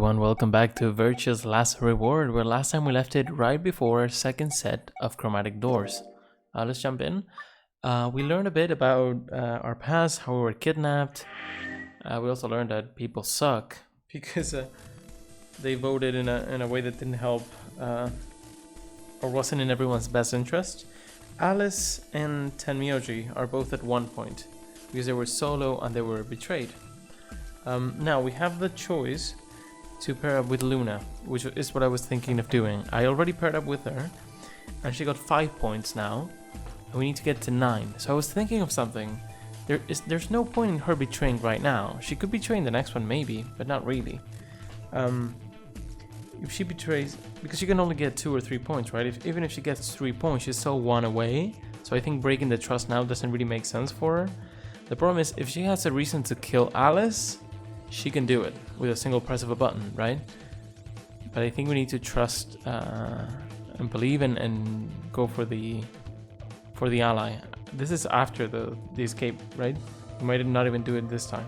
everyone, welcome back to Virtue's Last Reward, where last time we left it right before our second set of chromatic doors. Let's jump in. We learned a bit about our past, how we were kidnapped. We also learned that people suck because they voted in a way that didn't help or wasn't in everyone's best interest. Alice and Tenmyoji are both at 1 point because they were solo and they were betrayed. Now we have the choice to pair up with Luna, which is what I was thinking of doing. I already paired up with her and she got 5 points now and we need to get to 9. So I was thinking of something. There's no point in her betraying right now. She could betray in the next one maybe, but not really. If she betrays, because she can only get 2 or 3 points, right? Even if she gets 3 points, she's still 1 away. So I think breaking the trust now doesn't really make sense for her. The problem is if she has a reason to kill Alice, she can do it with a single press of a button, right? But I think we need to trust and believe and go for the ally. This is after the escape, right? We might not even do it this time.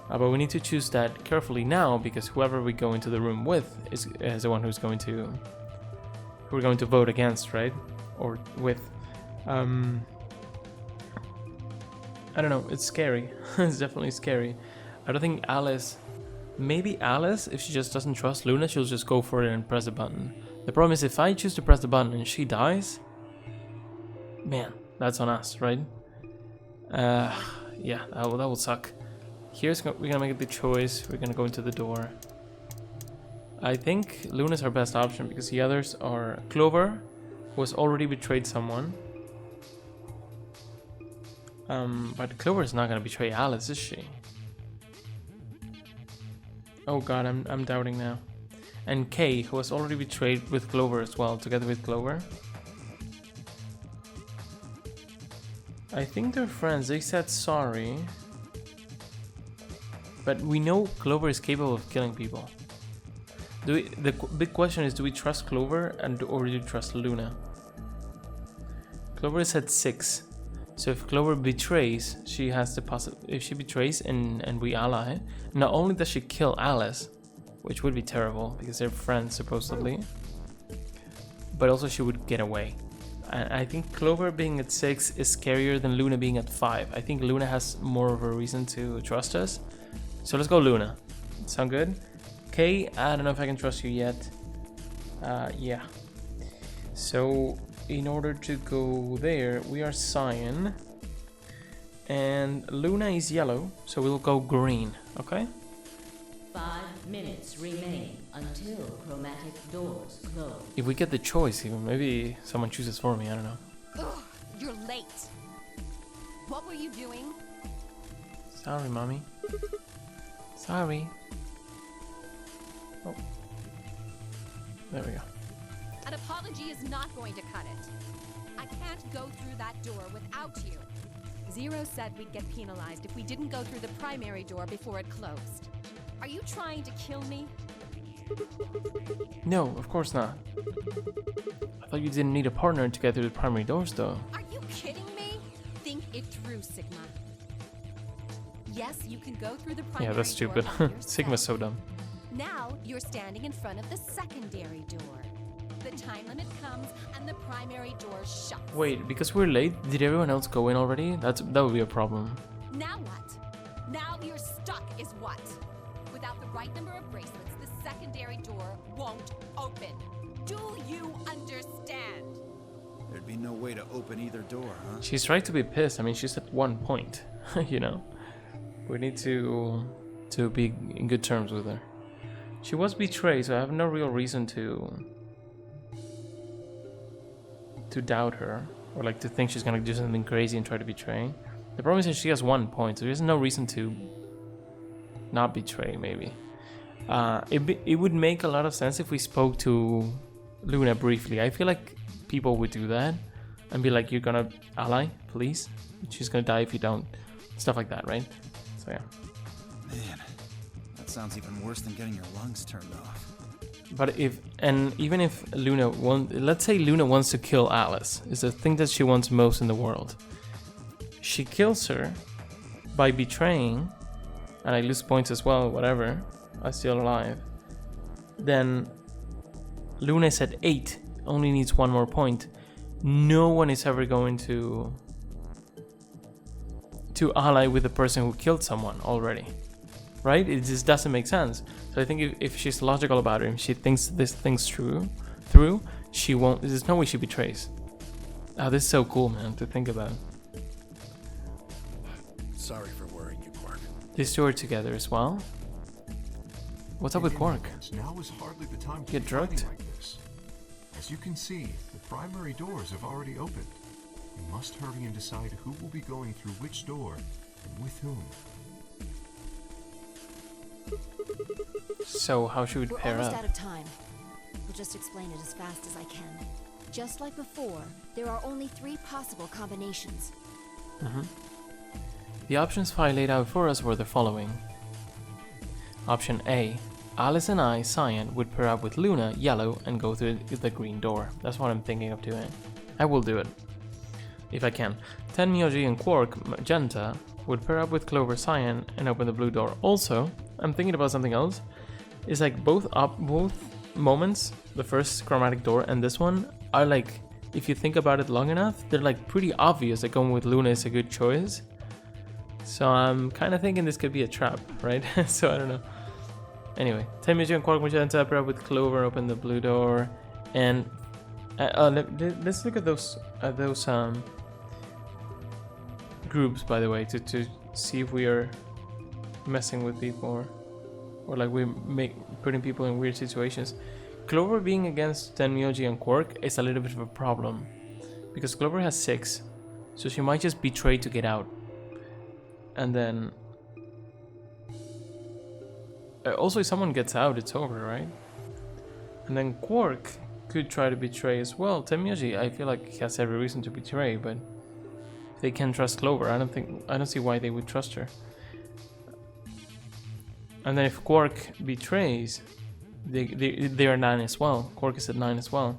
But we need to choose that carefully now because whoever we go into the room with is the one who we're going to vote against, right? Or with. I don't know. It's scary. It's definitely scary. I don't think Alice. Maybe Alice, if she just doesn't trust Luna, she'll just go for it and press the button. The problem is if I choose to press the button and she dies, man, that's on us, right? Yeah, that will suck. We're gonna make the choice. We're gonna go into the door. I think Luna's our best option because the others are Clover, who has already betrayed someone. But Clover is not gonna betray Alice, is she? Oh god, I'm doubting now. And Kay, who has already betrayed with Clover as well, together with Clover. I think they're friends. They said sorry. But we know Clover is capable of killing people. The big question is, do we trust Clover or do we trust Luna? Clover is at 6. So if Clover betrays, she has the if she betrays and we ally, not only does she kill Alice, which would be terrible because they're friends supposedly, but also she would get away. And I think Clover being at 6 is scarier than Luna being at 5. I think Luna has more of a reason to trust us. So let's go Luna. Sound good? Kay, I don't know if I can trust you yet. Yeah. So in order to go there, we are cyan. And Luna is yellow, so we'll go green, okay? 5 minutes remain until chromatic doors close. If we get the choice, even maybe someone chooses for me, I don't know. Ugh, you're late. What were you doing? Sorry, mommy. Sorry. Oh. There we go. An apology is not going to cut it. I can't go through that door without you. Zero said we'd get penalized if we didn't go through the primary door before it closed. Are you trying to kill me? No, of course not. I thought you didn't need a partner to get through the primary doors, though. Are you kidding me? Think it through, Sigma. Yes, you can go through the primary door. Yeah, that's stupid. by Sigma's so dumb. Now you're standing in front of the secondary door. The time limit comes and the primary door shuts. Wait, because we're late, did everyone else go in already? That would be a problem. Now what? Now you're stuck is what? Without the right number of bracelets, the secondary door won't open. Do you understand? There'd be no way to open either door, huh? She's right to be pissed. I mean, she's at 1 point, you know? We need to be in good terms with her. She was betrayed, so I have no real reason to doubt her or like to think she's gonna do something crazy and try to betray. The problem is that she has 1 point, so there's no reason to not betray. Maybe it would make a lot of sense if we spoke to Luna briefly. I feel like people would do that and be like, "You're gonna ally, please. She's gonna die if you don't." Stuff like that, right? So yeah. Man, that sounds even worse than getting your lungs turned off. But even if Luna let's say Luna wants to kill Alice, is the thing that she wants most in the world. She kills her by betraying, and I lose points as well, whatever. I'm still alive. then Luna is at 8, only needs 1 more point. No one is ever going to ally with the person who killed someone already, right? It just doesn't make sense. So I think if she's logical about it, if she thinks this thing's through, she won't. There's no way she betrays. Oh, this is so cool, man, to think about. Sorry for worrying you, Quark. These two are together as well. What's up with Quark? Now is hardly the time to Get be drugged? fighting like this. As you can see, the primary doors have already opened. We must hurry and decide who will be going through which door and with whom. So how should we We're pair almost up? out of time. We'll just explain it as fast as I can. Just like before, there are only 3 possible combinations. The options Phi laid out for us were the following. Option A. Alice and I, Cyan, would pair up with Luna, Yellow, and go through the green door. That's what I'm thinking of doing. I will do it. If I can. Ten, Myoji, and Quark, Magenta, would pair up with Clover, Cyan, and open the blue door. Also, I'm thinking about something else. It's like both moments, the first chromatic door and this one, are like, if you think about it long enough, they're like pretty obvious that going with Luna is a good choice. So I'm kind of thinking this could be a trap, right? So I don't know. Anyway, Tenmyuji and Quark Magenta pair up with Clover, open the blue door, and let's look at those groups, by the way, to see if we are messing with people or like we putting people in weird situations. Clover being against Tenmyuji and Quark is a little bit of a problem because Clover has 6, so she might just betray to get out. And then also if someone gets out, it's over, right? And then Quark could try to betray as well. Tenmyuji, I feel like he has every reason to betray, but if they can trust Clover, I don't see why they would trust her. And then if Quark betrays, they are 9 as well. Quark is at 9 as well.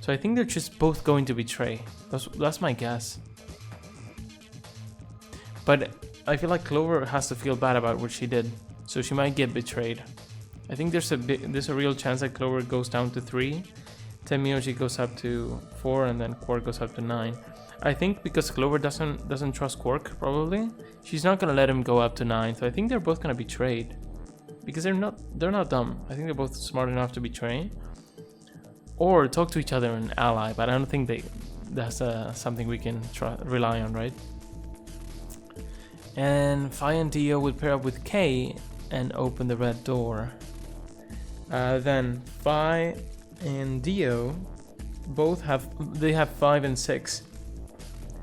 So I think they're just both going to betray. That's my guess. But I feel like Clover has to feel bad about what she did, so she might get betrayed. I think there's a real chance that Clover goes down to 3, Tenmyuji goes up to 4, and then Quark goes up to 9. I think because Clover doesn't trust Quark, probably she's not gonna let him go up to 9. So I think they're both gonna betray, because they're not dumb. I think they're both smart enough to betray or talk to each other and ally. But I don't think that's something we can rely on, right? And Phi and Dio would pair up with K and open the red door. Then Phi and Dio both have 5 and 6,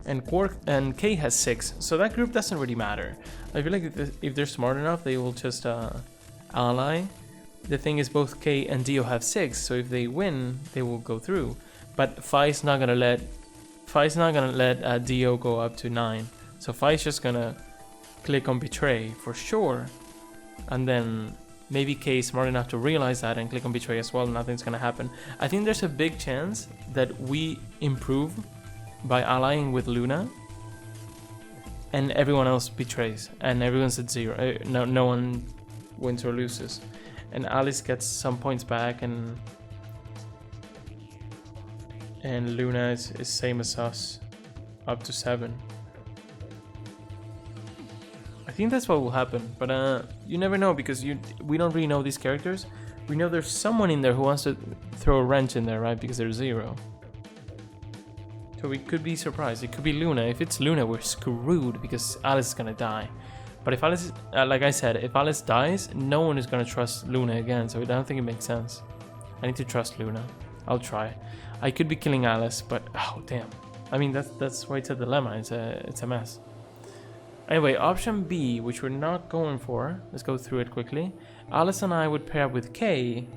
and Quark and K has 6. So that group doesn't really matter. I feel like if they're smart enough, they will just ally. The thing is, both K and Dio have 6, so if they win, they will go through. But Phi's not gonna let Dio go up to 9. So Phi's just gonna click on betray for sure, and then maybe K is smart enough to realize that and click on betray as well. Nothing's gonna happen. I think there's a big chance that we improve by allying with Luna, and everyone else betrays, and everyone's at 0. No one wins or loses, and Alice gets some points back, and Luna is same as us, up to 7. I think that's what will happen, but you never know, because we don't really know these characters. We know there's someone in there who wants to throw a wrench in there, right? Because there's 0. So we could be surprised. It could be Luna. If it's Luna, we're screwed because Alice is gonna die. But if Alice, like I said, if Alice dies, no one is gonna trust Luna again. So I don't think it makes sense. I need to trust Luna. I'll try. I could be killing Alice, but oh damn. I mean that's why it's a dilemma. It's a mess. Anyway, option B, which we're not going for. Let's go through it quickly. Alice and I would pair up with K,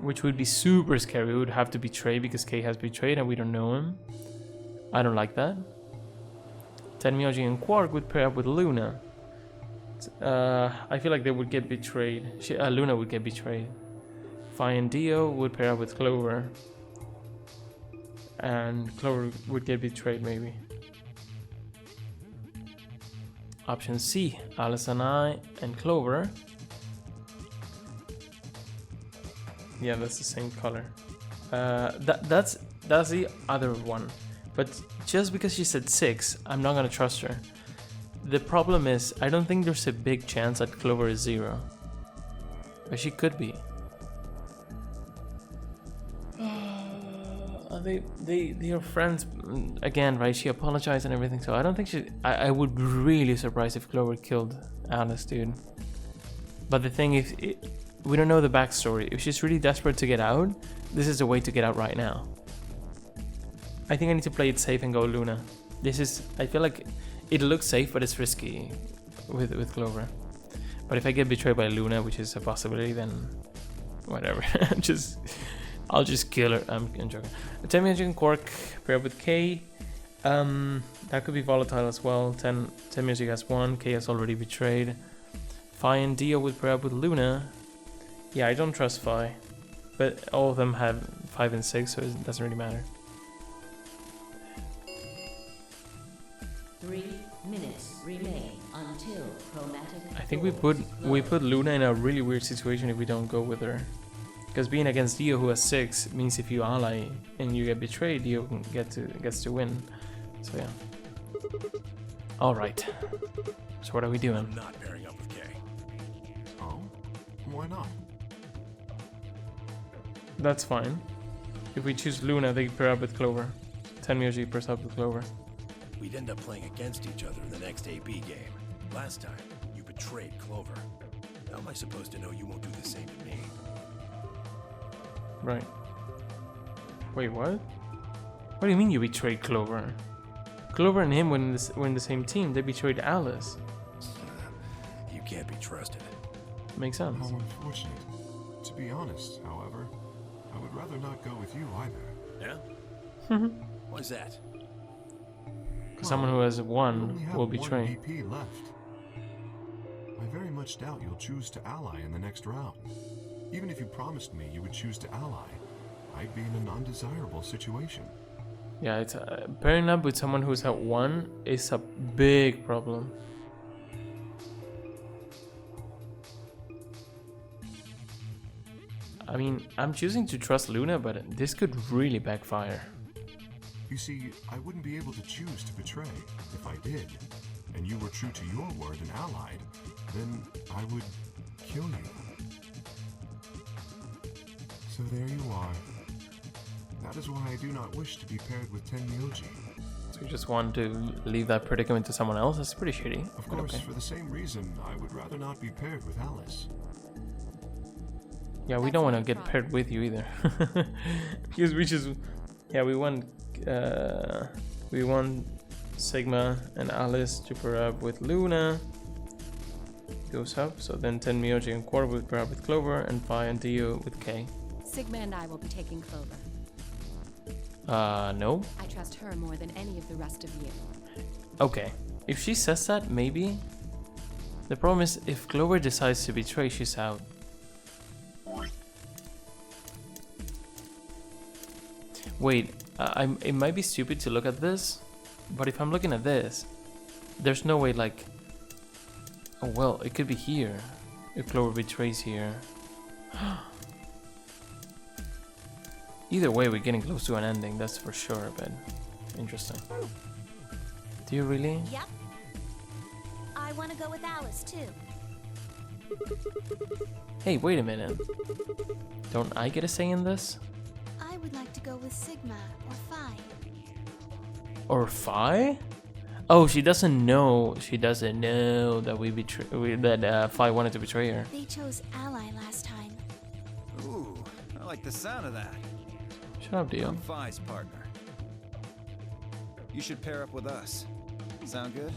which would be super scary. We would have to betray because K has betrayed and we don't know him. I don't like that. Tenmyuji and Quark would pair up with Luna. I feel like they would get betrayed. Luna would get betrayed. Phi and Dio would pair up with Clover. And Clover would get betrayed maybe. Option C, Alice and I and Clover Yeah, that's the same color. That's the other one. But just because she said 6, I'm not gonna trust her. The problem is, I don't think there's a big chance that Clover is 0. But she could be. They are friends again, right? She apologized and everything, so I don't think she. I would be really surprised if Clover killed Alice, dude. But the thing is, we don't know the backstory. If she's really desperate to get out, this is the way to get out right now. I think I need to play it safe and go Luna. I feel like it looks safe, but it's risky with Clover. But if I get betrayed by Luna, which is a possibility, then whatever. I'll just kill her. I'm joking. Temioji and Quark pair up with K. That could be volatile as well. Temioji has 1. K has already betrayed. Phi and Dio would pair up with Luna. Yeah, I don't trust Phi. But all of them have 5 and 6, so it doesn't really matter. 3 minutes remain until chromatic. I think we put Luna in a really weird situation if we don't go with her. Because being against Dio, who has 6, means if you ally and you get betrayed, Dio gets to win. So yeah. All right. So what are we doing? I'm not pairing up with Kay. Oh? Why not? That's fine. If we choose Luna, they pair up with Clover. Tenmyoji pairs up with Clover. We'd end up playing against each other in the next AB game. Last time, you betrayed Clover. How am I supposed to know you won't do the same to me? Right. Wait, what? What do you mean you betrayed Clover? Clover and him were in the same team. They betrayed Alice. You can't be trusted. Makes sense. How unfortunate. To be honest, however, I would rather not go with you either. Yeah? Why's that? Someone who has You 1 only have will one betray. BP left. I very much doubt you'll choose to ally in the next round. Even if you promised me you would choose to ally, I'd be in an undesirable situation. Yeah, it's pairing up with someone who's at 1 is a big problem. I mean, I'm choosing to trust Luna, but this could really backfire. You see, I wouldn't be able to choose to betray. If I did, and you were true to your word and allied, then I would kill you. So there you are. That is why I do not wish to be paired with Tenmyoji. So you just want to leave that predicament to someone else? That's pretty shitty. Of but course, okay. for the same reason, I would rather not be paired with Alice. Yeah, we That's don't want not to a get paired with you either. Because we want Sigma and Alice to pair up with Luna. Goes up, so then Tenmyoji and Quark will pair up with Clover, and Phi and Dio with K. Sigma and I will be taking Clover. No. I trust her more than any of the rest of you. Okay. If she says that, maybe. The problem is, if Clover decides to betray, she's out. Wait, it might be stupid to look at this, but if I'm looking at this, there's no way, like... Oh well, it could be here, if Clover betrays here. Either way, we're getting close to an ending, that's for sure, but... Interesting. Do you really? Yep. I want to go with Alice, too. Hey, wait a minute. Don't I get a say in this? I would like to go with Sigma or Phi. Or Phi? Oh, she doesn't know. She doesn't know that that Phi wanted to betray her. They chose Ally last time. Ooh, I like the sound of that. Shut up, Dio. I'm Phi's partner. You should pair up with us. Sound good?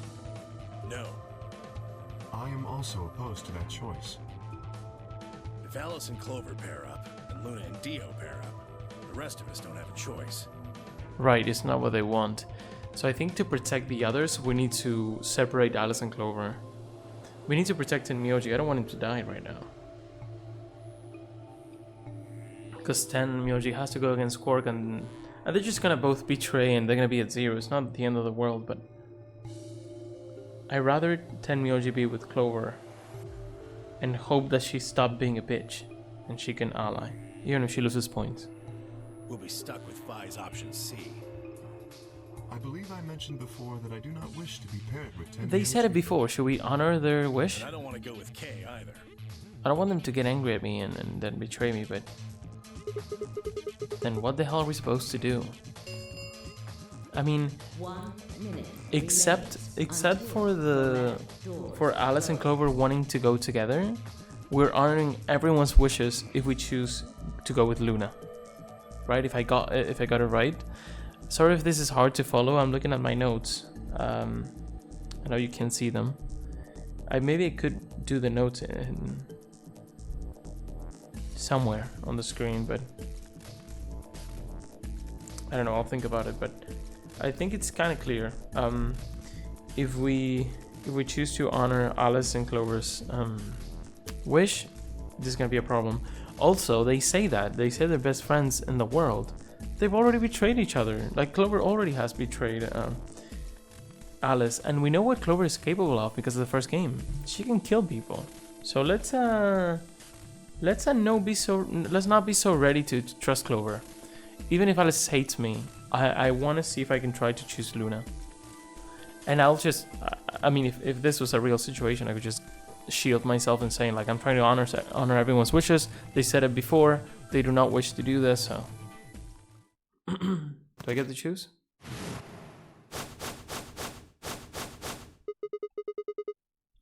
No. I am also opposed to that choice. If Alice and Clover pair up, and Luna and Dio pair up, the rest of us don't have a choice. Right, it's not what they want. So I think to protect the others, we need to separate Alice and Clover. We need to protect Tenmyoji. I don't want him to die right now. Because Tenmyoji has to go against Quark, and they're just gonna both betray and they're gonna be at 0. It's not the end of the world, but... I'd rather Tenmyoji be with Clover and hope that she stopped being a bitch and she can ally. even if she loses points. We'll be stuck with Phi's option C. I believe I mentioned before that I do not wish to be paired with 10 They said it males. before. Should we honor their wish? And I don't want to go with K either. I don't want them to get angry at me and then betray me, but then what the hell are we supposed to do? I mean, 1 minute. except remains for until the chromatic doors for Alice and close. Clover wanting to go together, we're honoring everyone's wishes if we choose to go with Luna. Right? If I got it right. Sorry if this is hard to follow. I'm looking at my notes. I know you can see them. Maybe I could do the notes in somewhere on the screen, but I don't know. I'll think about it. But I think it's kind of clear. If we choose to honor Alice and Clover's wish, this is gonna be a problem. Also, they say they're best friends in the world. They've already betrayed each other. Like Clover already has betrayed Alice, and we know what Clover is capable of because of the first game. She can kill people. So let's not be so ready to trust Clover. Even if Alice hates me, I want to see if I can try to choose Luna. And I'll just, I mean, if this was a real situation, I could just shield myself and saying like I'm trying to honor everyone's wishes. They said it before. They do not wish to do this, so. Do I get to choose?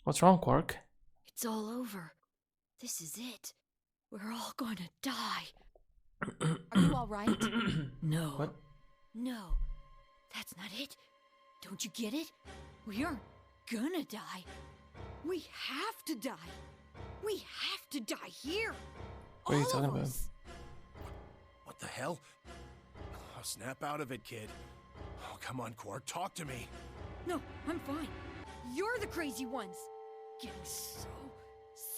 What's wrong, Quark? It's all over. This is it. We're all gonna die. Are you all right? No. What? No. That's not it. Don't you get it? We aren't gonna die. We have to die. We have to die here. What are you All talking of about? us. What the hell? Oh, snap out of it, kid. Oh, come on, Quark, talk to me. No, I'm fine. You're the crazy ones. Getting so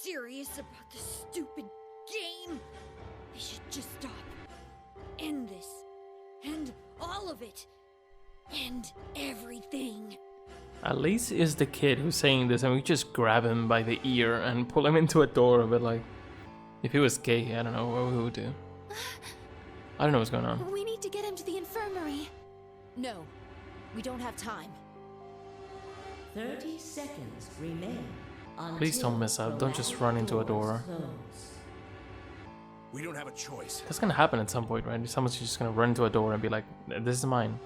serious about this stupid game. We should just stop. End this. End all of it. End everything. At least is the kid who's saying this, and we just grab him by the ear and pull him into a door. But like, if he was gay, I don't know what we would do. I don't know what's going on. We need to get him to the infirmary. No, we don't have time. 30 seconds remain. Please don't mess up. Don't just run into a door. We don't have a choice. That's gonna happen at some point, right? Someone's just gonna run into a door and be like, "This is mine."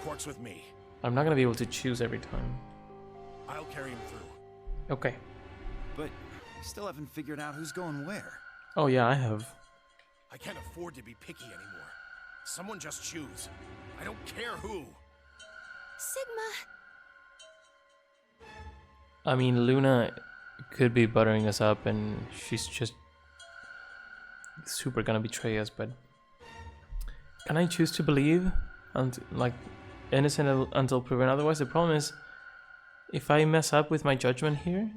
Quark's with me. I'm not gonna be able to choose every time. I'll carry him through. Okay. But we still haven't figured out who's going where. Oh yeah, I have. I can't afford to be picky anymore. Someone just choose. I don't care who. Sigma. I mean, Luna could be buttering us up, and she's just super gonna betray us. But can I choose to believe, and like innocent until proven otherwise? The problem is, if I mess up with my judgment here,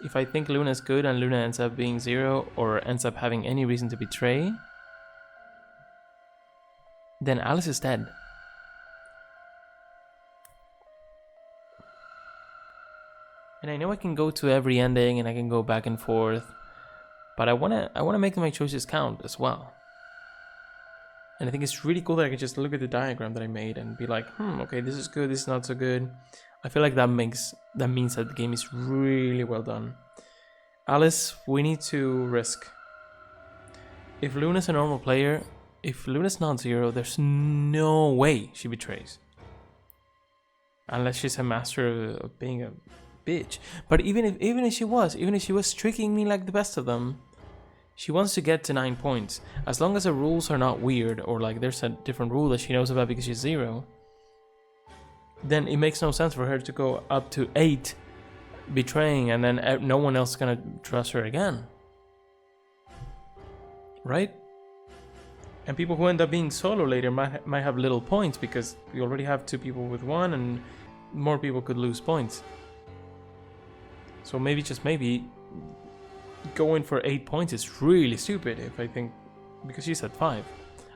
if I think Luna's good and Luna ends up being zero or ends up having any reason to betray, then Alice is dead. And I know I can go to every ending and I can go back and forth, but I wanna make my choices count as well. And I think it's really cool that I can just look at the diagram that I made and be like, okay, this is good, this is not so good. I feel like that means that the game is really well done. Alice, we need to risk. If Luna's a normal player, if Luna's not zero, there's no way she betrays. Unless she's a master of being a bitch. But even if she was tricking me like the best of them, she wants to get to 9 points. As long as the rules are not weird, or like there's a different rule that she knows about because she's zero, then it makes no sense for her to go up to 8 betraying and then no one else is gonna trust her again. Right? And people who end up being solo later might have little points because we already have 2 people with 1 and more people could lose points. So maybe, just maybe, going for 8 points is really stupid if I think, because she's at 5.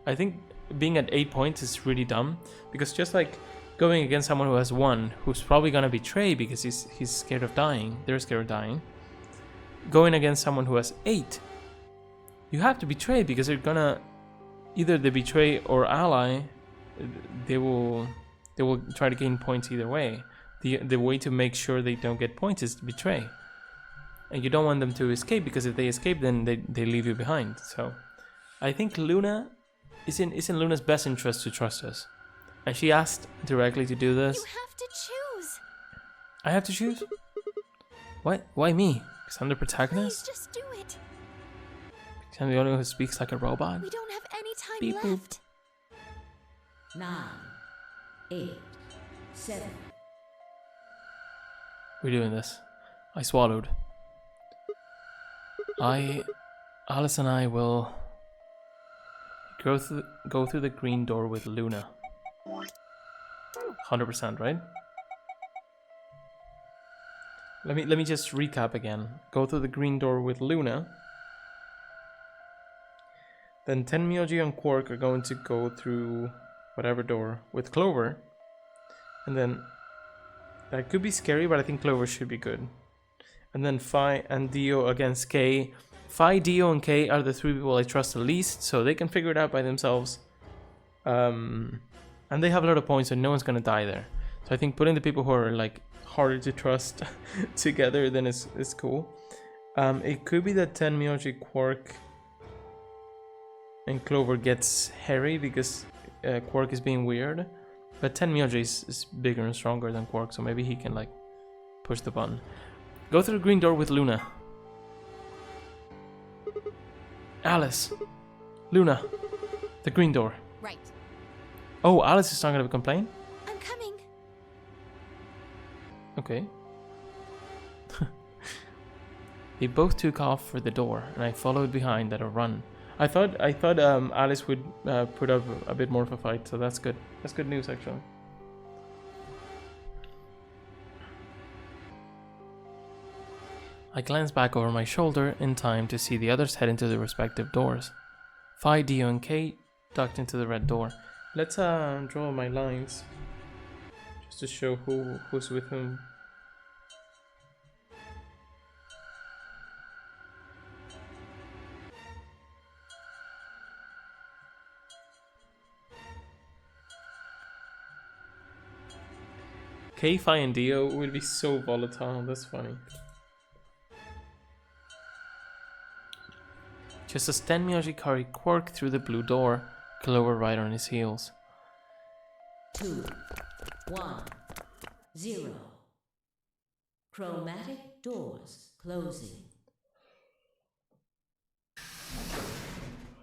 I think being at 8 points is really dumb, because just like going against someone who has 1, who's probably gonna betray because he's scared of dying, they're scared of dying, going against someone who has 8, you have to betray because they're gonna either they betray or ally. They will try to gain points either way. The way to make sure they don't get points is to betray, and you don't want them to escape because if they escape, then they leave you behind. So, I think Luna is in Luna's best interest to trust us, and she asked directly to do this. You have to choose. I have to choose. What? Why me? Because I'm the Please protagonist. just do it. Because I'm the only one who speaks like a robot. We don't have any time Beep boop. left. 9, 8, 7, We're doing this. I swallowed. Alice and I will go through the green door with Luna. 100%, right? Let me just recap again. Go through the green door with Luna. Then Tenmyoji and Quark are going to go through whatever door with Clover. And then that could be scary, but I think Clover should be good. And then Phi and Dio against K. Phi, Dio, and K are the three people I trust the least, so they can figure it out by themselves. And they have a lot of points, so no one's gonna die there. So I think putting the people who are like harder to trust together then is cool. It could be that Tenmyoji, Quark, and Clover gets hairy because Quark is being weird. But Tenmyoji is bigger and stronger than Quark, so maybe he can like push the button. Go through the green door with Luna. Alice. Luna. The green door. Right. Oh, Alice is not gonna complain? I'm coming. Okay. They both took off for the door, and I followed behind at a run. I thought Alice would put up a bit more of a fight, so that's good. That's good news, actually. I glanced back over my shoulder in time to see the others head into their respective doors. Phi, Dio, and Kate ducked into the red door. Let's draw my lines, just to show who's with whom. K, Phi, and Dio will be so volatile. That's funny. Just as Tenmyoji carried Quark through the blue door, Clover right on his heels. 2, 1, 0. Chromatic doors closing.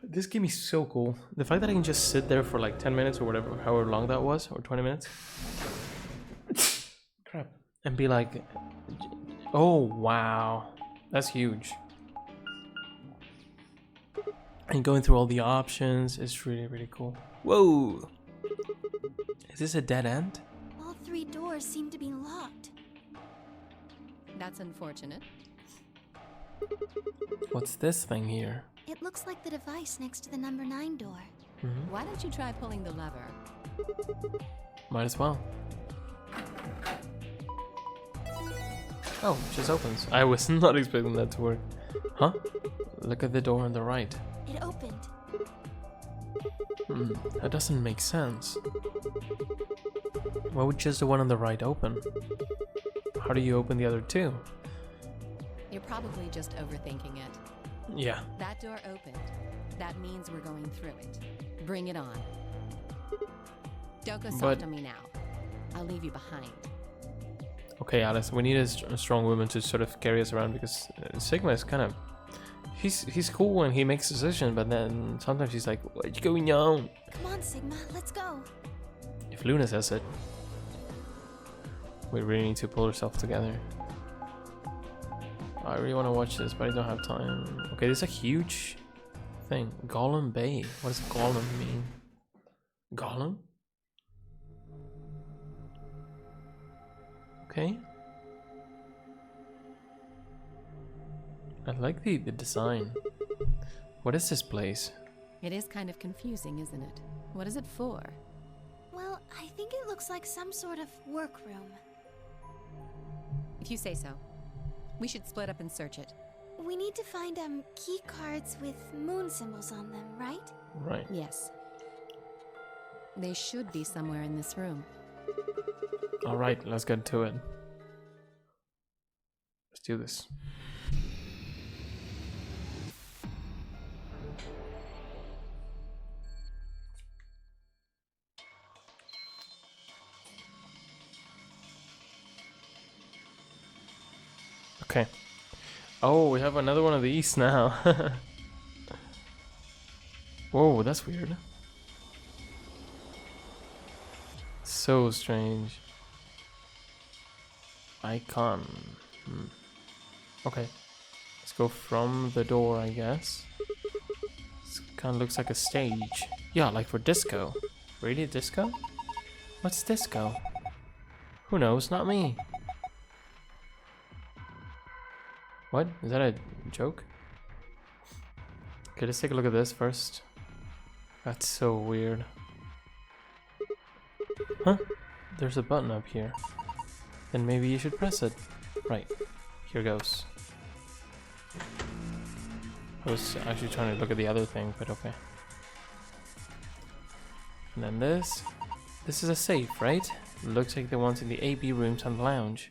This game is so cool. The fact that I can just sit there for like 10 minutes or whatever, however long that was, or 20 minutes. Crap. And be like, oh wow, that's huge. And going through all the options is really, really cool. Whoa! Is this a dead end? All 3 doors seem to be locked. That's unfortunate. What's this thing here? It looks like the device next to the number 9 door. Why don't you try pulling the lever? Might as well. Oh, it just opens. I was not expecting that to work. Huh? Look at the door on the right. It opened. That doesn't make sense. Why would just the one on the right open? How do you open the other two? You're probably just overthinking it. Yeah. That door opened. That means we're going through it. Bring it on. Don't go soft on me now. I'll leave you behind. Okay, Alice, we need a strong woman to sort of carry us around because Sigma is kind of... He's cool when he makes decisions, but then sometimes he's like, what's going on? Come on, Sigma, let's go. If Luna says it, we really need to pull ourselves together. I really want to watch this, but I don't have time. Okay, this is a huge thing. Gollum Bay. What does Gollum mean? Gollum? Okay. I like the design. What is this place? It is kind of confusing, isn't it? What is it for? Well, I think it looks like some sort of workroom. If you say so. We should split up and search it. We need to find key cards with moon symbols on them, right? Right. Yes. They should be somewhere in this room. All right, let's get to it. Let's do this. Okay. Oh, we have another one of these now. Whoa, that's weird. So strange. Icon. Okay. Let's go from the door, I guess. This kind of looks like a stage. Yeah, like for disco. Radio disco? What's disco? Who knows? Not me. What? Is that a joke? Okay, let's take a look at this first. That's so weird. Huh? There's a button up here. Then maybe you should press it. Right. Here goes. I was actually trying to look at the other thing, but okay. And then this. This is a safe, right? Looks like the ones in the AB rooms and the lounge.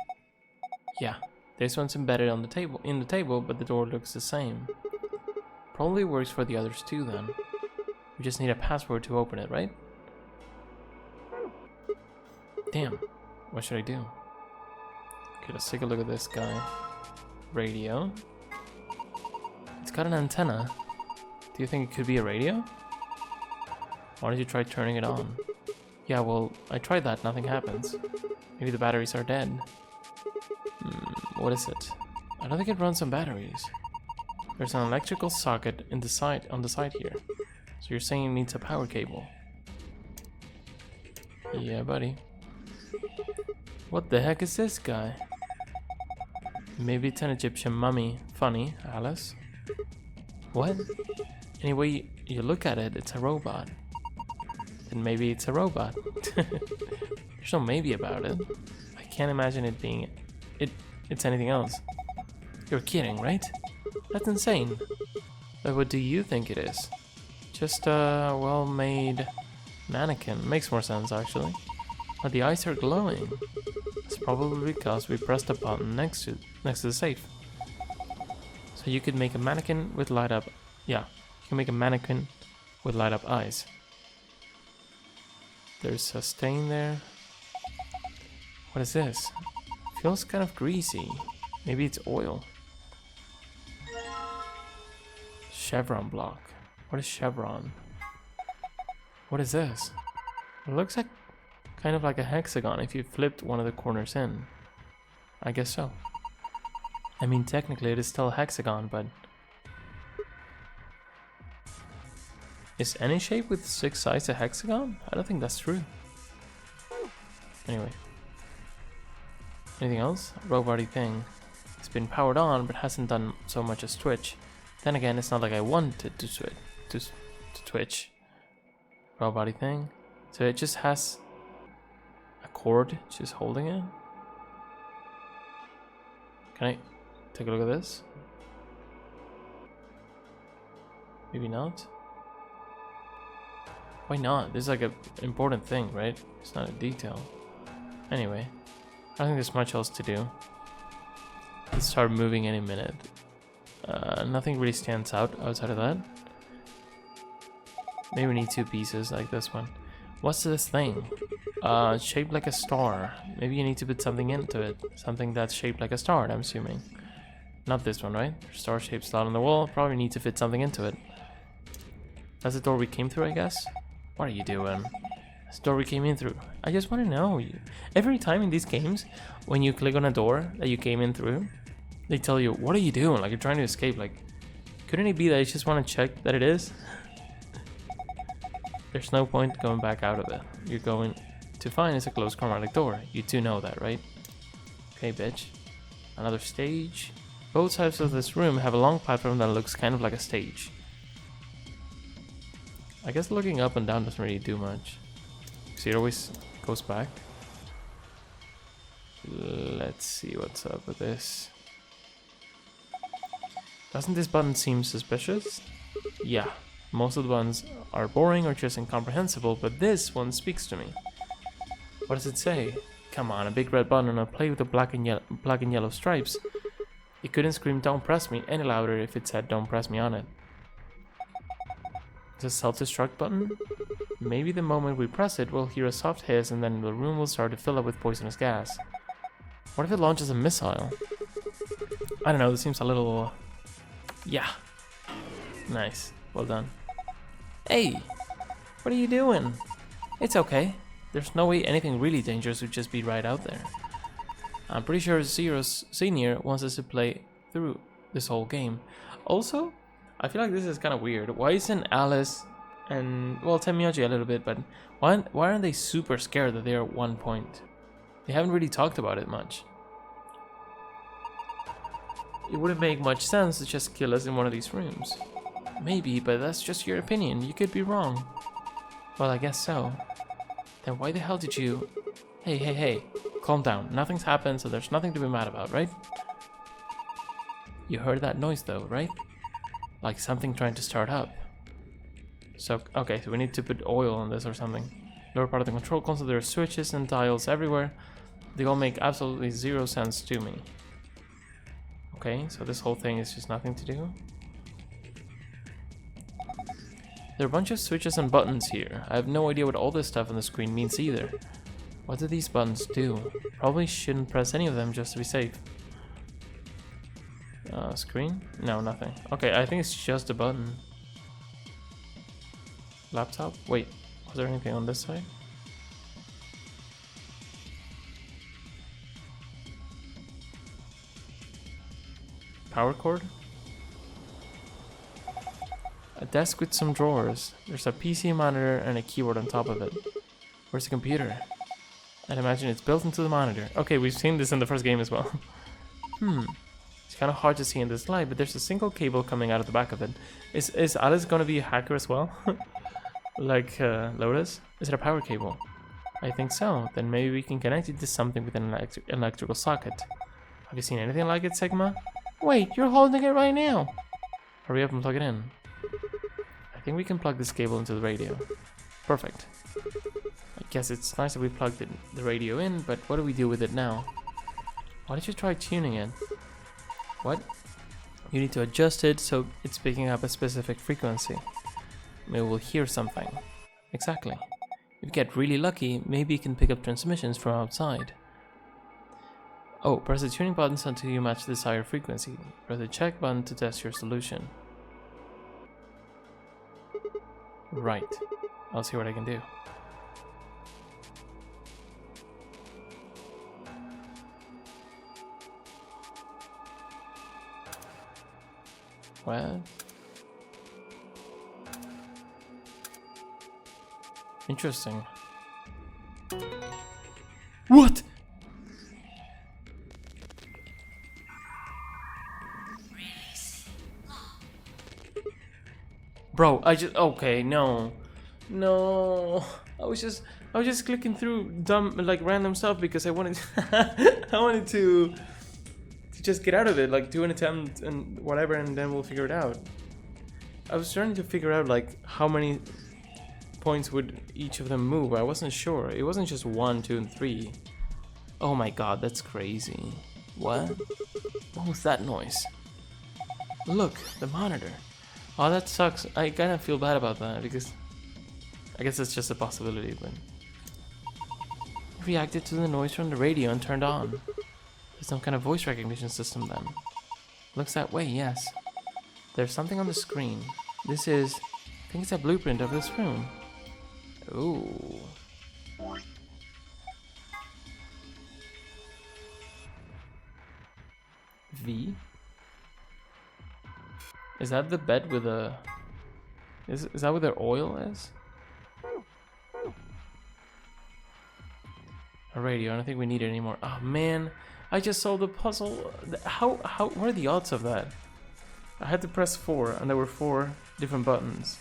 Yeah. This one's embedded on the table, but the door looks the same. Probably works for the others too then. We just need a password to open it, right? Damn. What should I do? Okay, let's take a look at this guy. Radio. It's got an antenna. Do you think it could be a radio? Why don't you try turning it on? Yeah, well, I tried that, nothing happens. Maybe the batteries are dead. What is it? I don't think it runs on batteries. There's an electrical socket on the side here. So you're saying it needs a power cable? Yeah, buddy. What the heck is this guy? Maybe it's an Egyptian mummy. Funny, Alice. What? Anyway, you look at it, it's a robot. Then maybe it's a robot. There's no maybe about it. I can't imagine it being it's anything else. You're kidding, right? That's insane. But what do you think it is? Just a well-made mannequin. Makes more sense, actually. But the eyes are glowing. It's probably because we pressed a button next to the safe. So you could make a mannequin with light up. Yeah, you can make a mannequin with light up eyes. There's a stain there. What is this? Feels kind of greasy. Maybe it's oil. Chevron block. What is chevron? What is this? It looks like kind of like a hexagon if you flipped one of the corners in. I guess so. I mean, technically it is still a hexagon, but is any shape with 6 sides a hexagon? I don't think that's true. Anyway. Anything else? Robot-y thing. It's been powered on, but hasn't done so much as twitch. Then again, it's not like I wanted to twitch. Robot-y thing. So it just has a cord just holding it. Can I take a look at this? Maybe not. Why not? This is like an important thing, right? It's not a detail. Anyway. I don't think there's much else to do. Let's start moving any minute. Nothing really stands out outside of that. Maybe we need 2 pieces like this one. What's this thing? Shaped like a star. Maybe you need to put something into it. Something that's shaped like a star, I'm assuming. Not this one, right? Star-shaped slot on the wall. Probably need to fit something into it. That's the door we came through, I guess? What are you doing? That's the door we came in through. I just want to know. Every time in these games, when you click on a door that you came in through, they tell you, what are you doing? Like, you're trying to escape. Like, couldn't it be that you just want to check that it is? There's no point going back out of it. You're going to find it's a closed chromatic door. You do know that, right? Okay, bitch. Another stage. Both sides of this room have a long platform that looks kind of like a stage. I guess looking up and down doesn't really do much. See, it always goes back. Let's see what's up with this. Doesn't this button seem suspicious? Yeah, most of the buttons are boring or just incomprehensible, but this one speaks to me. What does it say? Come on, a big red button on a plate with the black and yellow stripes. It couldn't scream "Don't press me" any louder if it said "Don't press me" on it. Is it a self-destruct button? Maybe the moment we press it, we'll hear a soft hiss and then the room will start to fill up with poisonous gas. What if it launches a missile? I don't know, this seems a little... Yeah. Nice. Well done. Hey! What are you doing? It's okay. There's no way anything really dangerous would just be right out there. I'm pretty sure Zero's Senior wants us to play through this whole game. Also, I feel like this is kind of weird. Why isn't Alice and, well, Tenmyouji a little bit, but why aren't they super scared that they're at 1 point? They haven't really talked about it much. It wouldn't make much sense to just kill us in one of these rooms. Maybe, but that's just your opinion. You could be wrong. Well, I guess so. Then why the hell did you... Hey. Calm down. Nothing's happened, so there's nothing to be mad about, right? You heard that noise though, right? Like something trying to start up. So, okay, so we need to put oil on this or something. Lower part of the control console, there are switches and dials everywhere. They all make absolutely zero sense to me. Okay, so this whole thing is just nothing to do. There are a bunch of switches and buttons here. I have no idea what all this stuff on the screen means either. What do these buttons do? Probably shouldn't press any of them just to be safe. Screen? No, nothing. Okay, I think it's just a button. Laptop? Wait, was there anything on this side? Power cord? A desk with some drawers. There's a PC monitor and a keyboard on top of it. Where's the computer? I'd imagine it's built into the monitor. Okay, we've seen this in the first game as well. It's kind of hard to see in this light, but there's a single cable coming out of the back of it. Is Alice gonna be a hacker as well? Like Lotus? Is it a power cable? I think so. Then maybe we can connect it to something with an electrical socket. Have you seen anything like it, Sigma? Wait, you're holding it right now! Hurry up and plug it in. I think we can plug this cable into the radio. Perfect. I guess it's nice that we plugged the radio in, but what do we do with it now? Why don't you try tuning it? What? You need to adjust it so it's picking up a specific frequency. Maybe we'll hear something. Exactly. If you get really lucky, maybe you can pick up transmissions from outside. Oh, press the tuning buttons until you match the desired frequency. Press the check button to test your solution. Right. I'll see what I can do. What? Interesting. What? Bro, okay, no. I was just clicking through dumb, like, random stuff because I wanted to just get out of it, like do an attempt and whatever, and then we'll figure it out. I was trying to figure out like how many points would each of them move. I wasn't sure. It wasn't just 1, 2, and 3. Oh my god, that's crazy. What? What was that noise? Look, the monitor. Oh, that sucks. I kind of feel bad about that because I guess it's just a possibility, but it reacted to the noise from the radio and turned on. There's some kind of voice recognition system then. Looks that way, yes. There's something on the screen. I think it's a blueprint of this room. Ooh. V? Is that the bed with a... Is that where their oil is? A radio, I don't think we need it anymore. Oh man, I just solved the puzzle. What are the odds of that? I had to press 4 and there were 4 different buttons.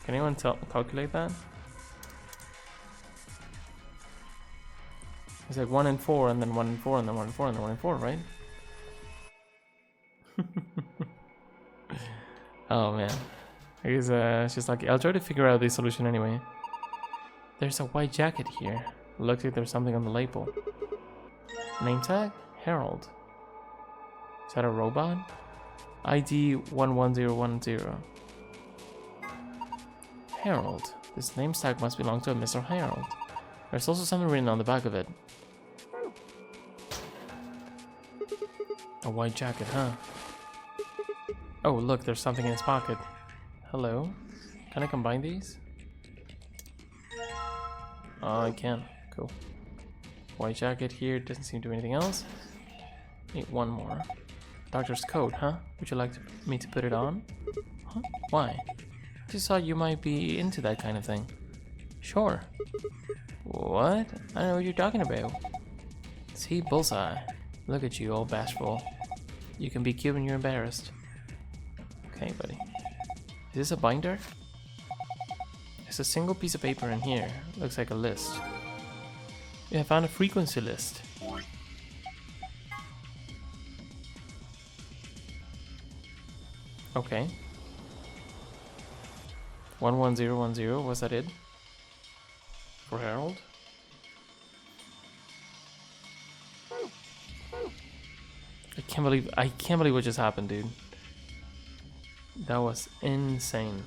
Can anyone calculate that? It's like 1 and 4 and then 1 and 4 and then 1 and 4 and then 1 and 4, right? Oh man. She's like, I'll try to figure out the solution anyway. There's a white jacket here. Looks like there's something on the label. Name tag? Harold. Is that a robot? ID 11010. Harold. This name tag must belong to a Mr. Harold. There's also something written on the back of it. A white jacket, huh? Oh, look, there's something in his pocket. Hello? Can I combine these? Oh, I can. Cool. White jacket here, doesn't seem to do anything else. Need one more. Doctor's coat, huh? Would you like me to put it on? Huh? Why? I just thought you might be into that kind of thing. Sure. What? I don't know what you're talking about. See, Bullseye. Look at you, all bashful. You can be cute when you're embarrassed. Okay, buddy. Is this a binder? There's a single piece of paper in here. Looks like a list. Yeah, I found a frequency list. Okay. 11010, was that it? For Harold? I can't believe what just happened, dude. That was insane.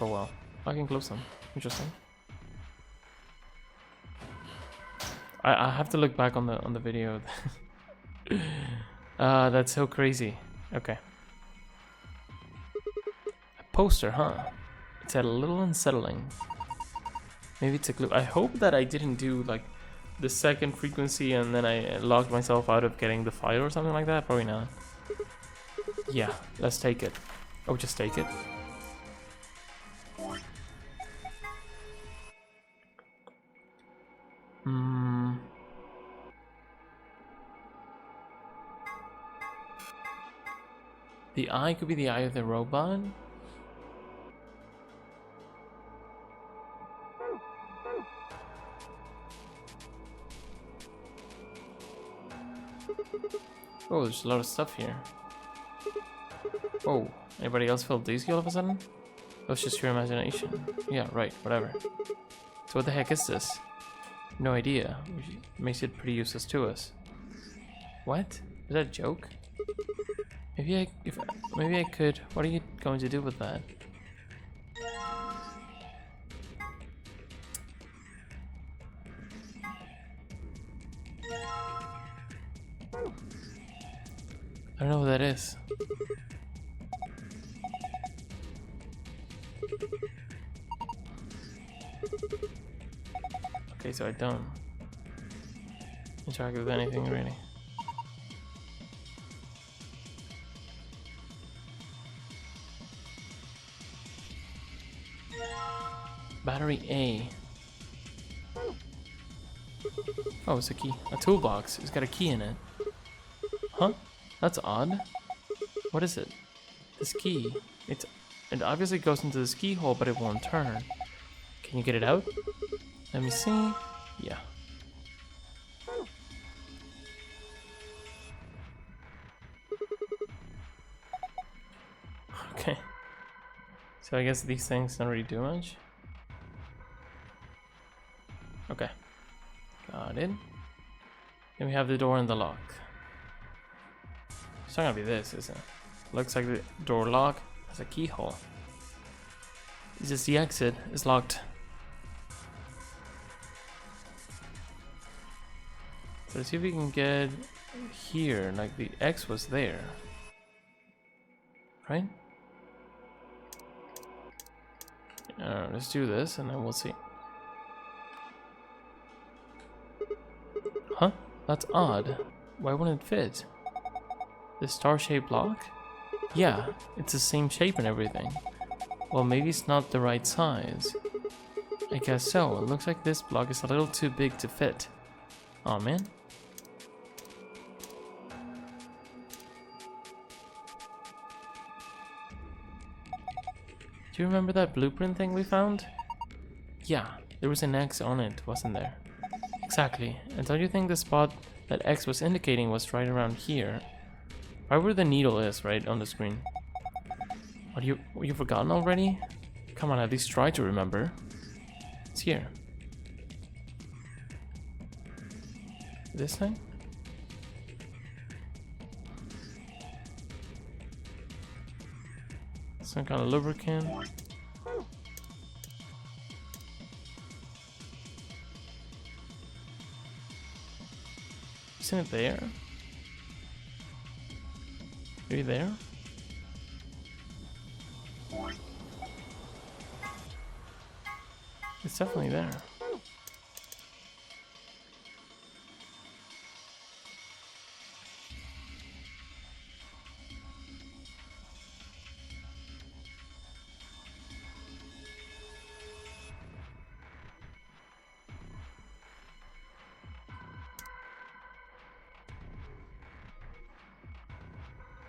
Oh well. I can close them. Interesting. I have to look back on the video. That's so crazy. Okay. A poster, huh? It's a little unsettling. Maybe it's a clue. I hope that I didn't do like the second frequency and then I locked myself out of getting the file or something like that. Probably not. Yeah, let's take it. Oh, just take it. The eye could be the eye of the robot. Oh, there's a lot of stuff here. Oh, anybody else feel dizzy all of a sudden? That's just your imagination. Yeah, right, whatever. So what the heck is this? No idea. Which makes it pretty useless to us. What? Is that a joke? Maybe I could. What are you going to do with that? I don't know what that is. Okay, so I don't interact with anything really. Battery A. Oh, it's a key. A toolbox. It's got a key in it. Huh? That's odd. What is it? This key. It obviously goes into this keyhole, but it won't turn. Can you get it out? Let me see. Yeah. Okay. So I guess these things don't really do much. Okay. Got it. Then we have the door and the lock. It's not gonna be this, is it? Looks like the door lock has a keyhole. It's just the exit is locked. So let's see if we can get here, like the X was there. Right? Let's do this and then we'll see. Huh? That's odd. Why wouldn't it fit? The star-shaped block? Yeah, it's the same shape and everything. Well, maybe it's not the right size. I guess so. It looks like this block is a little too big to fit. Aw, man. Do you remember that blueprint thing we found? Yeah, there was an X on it, wasn't there? Exactly. And don't you think the spot that X was indicating was right around here? Right where the needle is, right on the screen. What, you've forgotten already? Come on, at least try to remember. It's here. This thing? Some kind of lubricant. Isn't it there? Are you there? It's definitely there.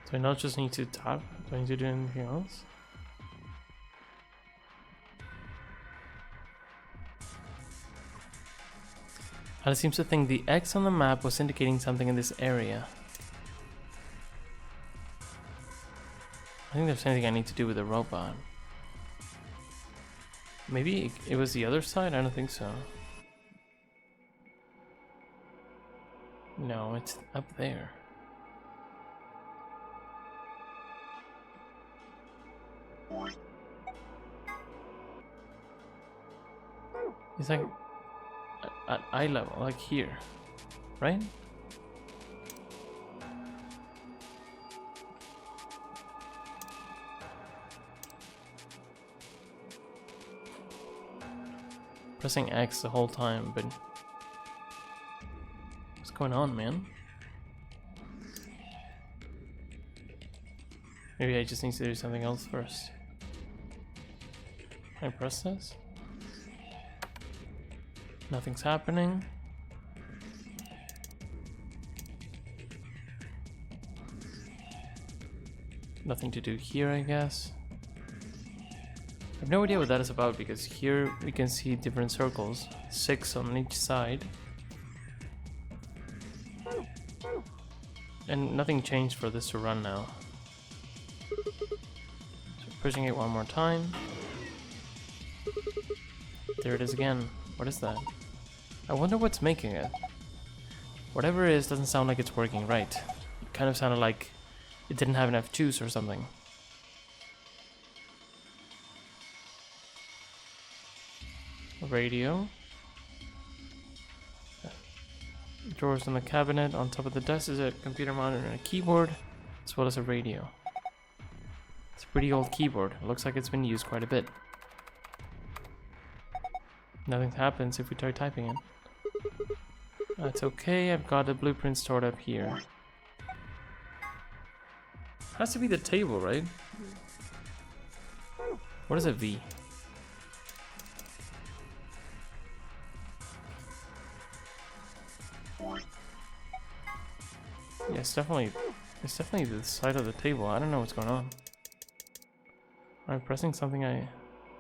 Do I not just need to tap? Do I need to do anything else? Alice seems to think the X on the map was indicating something in this area. I think there's anything I need to do with the robot. Maybe it was the other side? I don't think so. No, it's up there. It's like at eye level, like here, right? Pressing X the whole time, but what's going on, man? Maybe I just need to do something else first. Can I press this? Nothing's happening. Nothing to do here, I guess. I have no idea what that is about because here we can see different circles, 6 on each side. And nothing changed for this to run now. So pushing it one more time. There it is again. What is that? I wonder what's making it. Whatever it is doesn't sound like it's working right. It kind of sounded like it didn't have enough juice or something. A radio. Drawers in the cabinet. On top of the desk is a computer monitor and a keyboard, as well as a radio. It's a pretty old keyboard. It looks like it's been used quite a bit. Nothing happens if we try typing it. That's okay, I've got the blueprint stored up here. Has to be the table, right? What is a V? Yeah, it's definitely the side of the table. I don't know what's going on. I'm pressing something I'm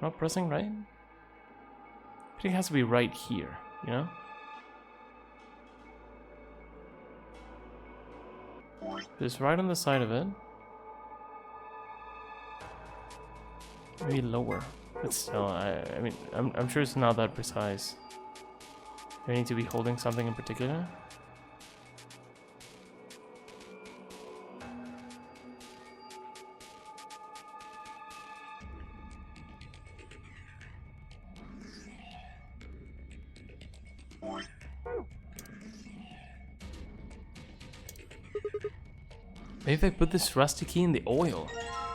not pressing, right? I think it has to be right here, you know? It's right on the side of it. Maybe lower. But still, I mean, I'm sure it's not that precise. Do I need to be holding something in particular? Maybe if I put this rusty key in the oil.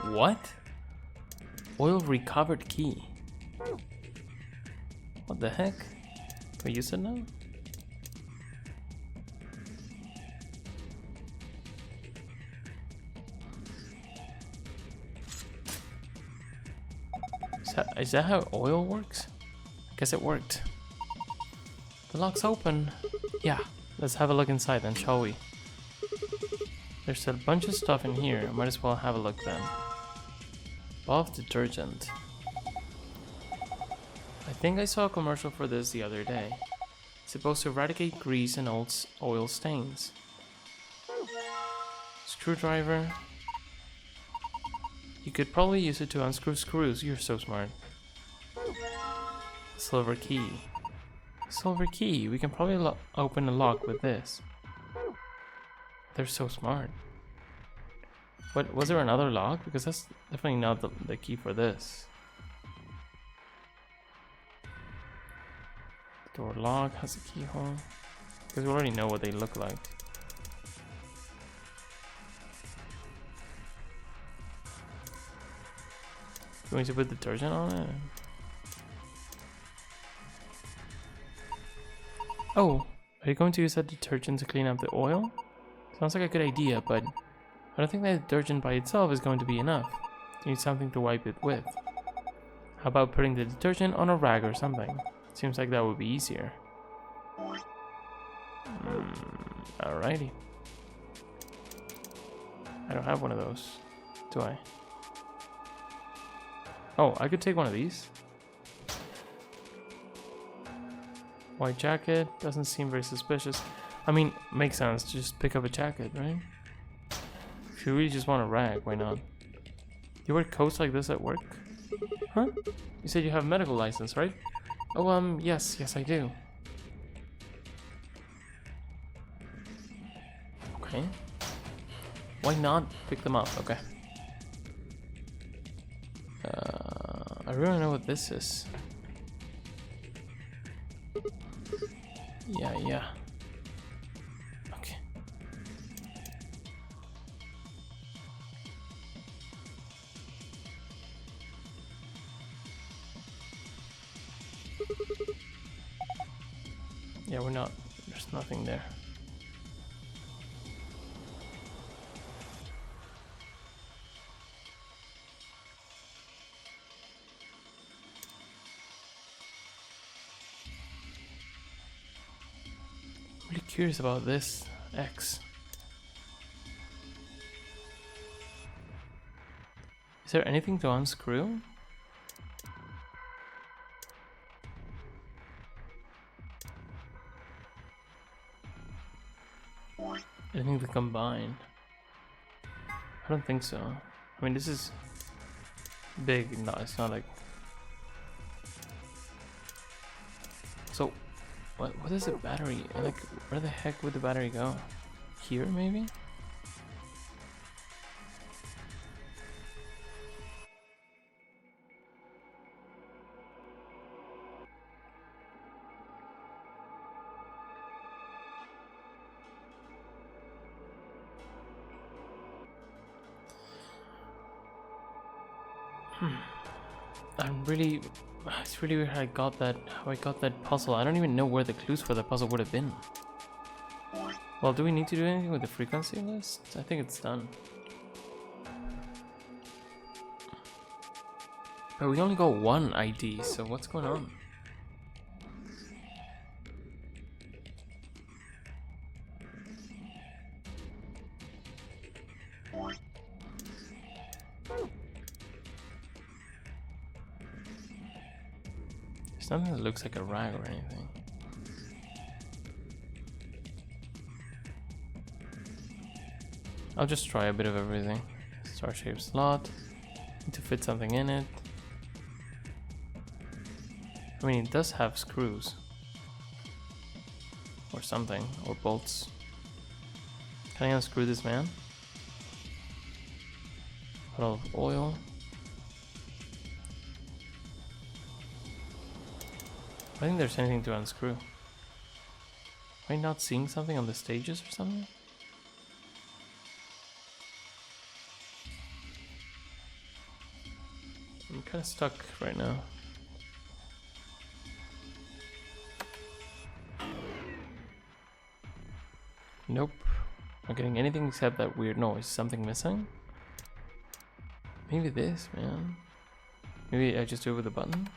What? Oil recovered key. What the heck? Can I use it now? Is that how oil works? I guess it worked. The lock's open. Yeah, let's have a look inside then, shall we? There's a bunch of stuff in here. I might as well have a look then. Bob detergent. I think I saw a commercial for this the other day. It's supposed to eradicate grease and old oil stains. Screwdriver. You could probably use it to unscrew screws. You're so smart. Silver key. Silver key. We can probably open a lock with this. They're so smart. What, was there another lock? Because that's definitely not the key for this. Door lock has a keyhole. Because we already know what they look like. Going to put detergent on it? Oh, are you going to use that detergent to clean up the oil? Sounds like a good idea, but I don't think that detergent by itself is going to be enough. You need something to wipe it with. How about putting the detergent on a rag or something? Seems like that would be easier. Alrighty. I don't have one of those, do I? Oh, I could take one of these. White jacket doesn't seem very suspicious. I mean, makes sense. Just pick up a jacket, right? If you really just want a rag, why not? You wear coats like this at work? Huh? You said you have a medical license, right? Oh, yes, I do. Okay. Why not pick them up? Okay. I really don't know what this is. Yeah. Okay. Yeah, we're not. There's nothing there. Really curious about this X. Is there anything to unscrew? Anything to combine? I don't think so. I mean, this is big. No, it's not like. So, what is a battery? Like, where the heck would the battery go? Here, maybe? It's really weird how I got that puzzle. I don't even know where the clues for the puzzle would have been. Well, do we need to do anything with the frequency list? I think it's done. But we only got one ID, so what's going on? There's nothing that looks like a rag or anything. I'll just try a bit of everything. Star-shaped slot. Need to fit something in it. I mean, it does have screws. Or something. Or bolts. Can I unscrew this man? Bottle of oil. I think there's anything to unscrew. Am I not seeing something on the stages or something? I'm kind of stuck right now. Nope. Not getting anything except that weird noise. Something missing? Maybe this, man. Maybe I just do it with a button?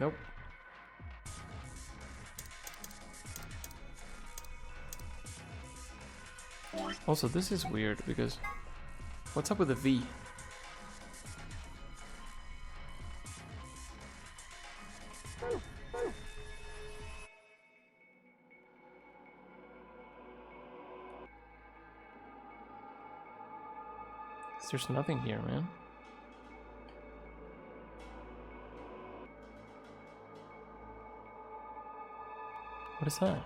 Nope. Also, this is weird because what's up with the V? 'Cause there's nothing here, man. What is that?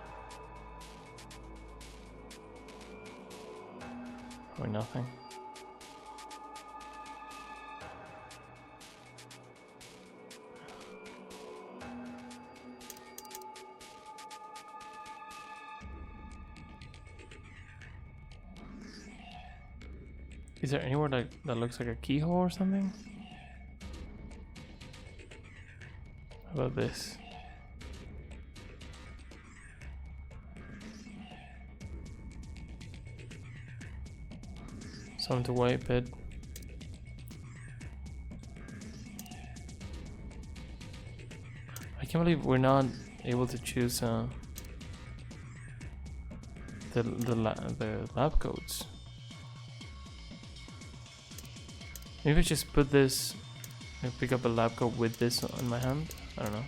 Or nothing. Is there anywhere that looks like a keyhole or something? How about this? Something to wipe it. I can't believe we're not able to choose the lab codes. Maybe I just put this and pick up a lab coat with this on my hand. I don't know.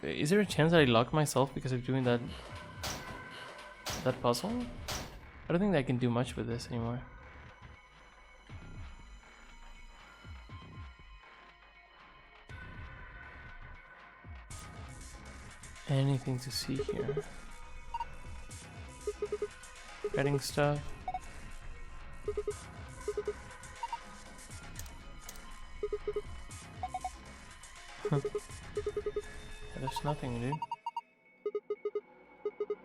Is there a chance that I locked myself because of doing that puzzle? I don't think that I can do much with this anymore. Anything to see here? Getting stuff. There's nothing, dude.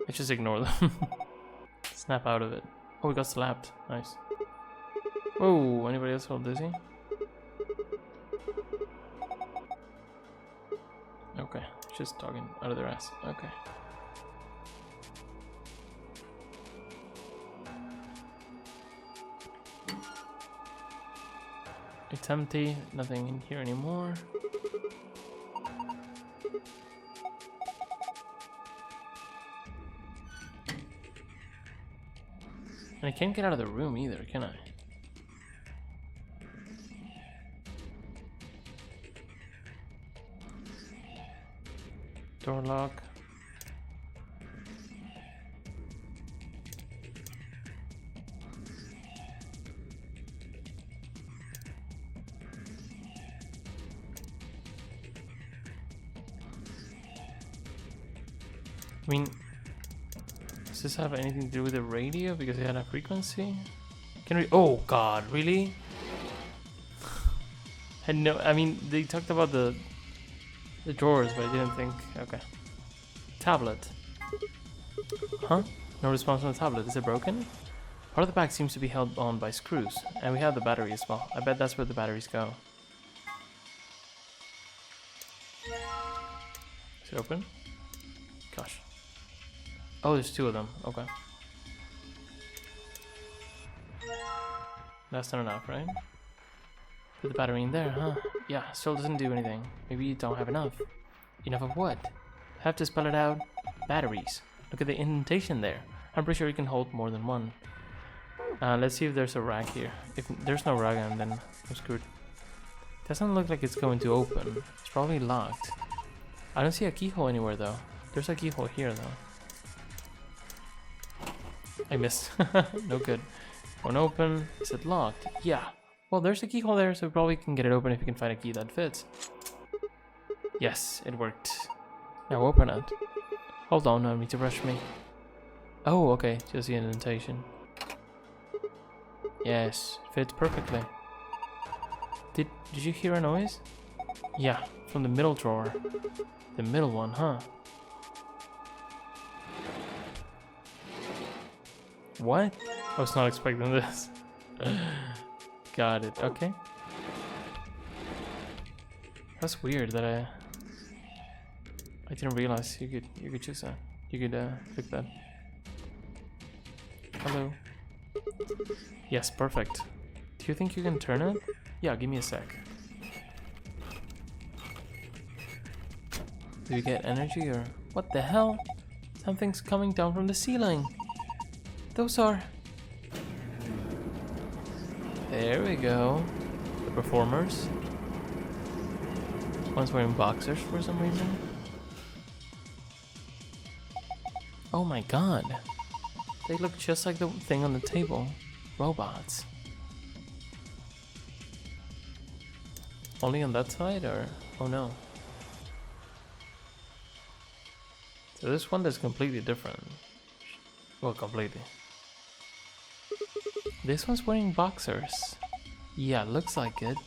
I just ignore them. Snap out of it. Oh, we got slapped. Nice. Whoa, anybody else feel dizzy? Okay, just talking out of their ass. Okay. It's empty, nothing in here anymore. And I can't get out of the room either, can I? Door lock. I mean, does this have anything to do with the radio because it had a frequency? Can we? Oh God, really? I mean, they talked about the drawers, but I didn't think. Okay. Tablet. Huh? No response on the tablet. Is it broken? Part of the back seems to be held on by screws, and we have the battery as well. I bet that's where the batteries go. Is it open? Gosh. Oh, there's two of them. Okay. That's not enough, right? Put the battery in there, huh? Yeah, still doesn't do anything. Maybe you don't have enough. Enough of what? Have to spell it out. Batteries. Look at the indentation there. I'm pretty sure you can hold more than one. Let's see if there's a rack here. If there's no rack, then I'm screwed. Doesn't look like it's going to open. It's probably locked. I don't see a keyhole anywhere though. There's a keyhole here though. I missed. No good. Won't open. Is it locked? Yeah. Well, there's a keyhole there, so we probably can get it open if we can find a key that fits. Yes, it worked. Now open it. Hold on, no need to rush me. Oh, okay. Just the indentation. Yes, it fits perfectly. Did you hear a noise? Yeah, from the middle drawer. The middle one, huh? What? I was not expecting this. Got it. Okay. That's weird that I didn't realize you could choose that. You could click that. Hello. Yes, perfect. Do you think you can turn it? Yeah, give me a sec. Do we get energy or what the hell? Something's coming down from the ceiling. Those are... There we go. The performers. One's wearing boxers for some reason. Oh my god. They look just like the thing on the table. Robots. Only on that side or... Oh no. So this one is completely different. Well, completely. This one's wearing boxers. Yeah, looks like it.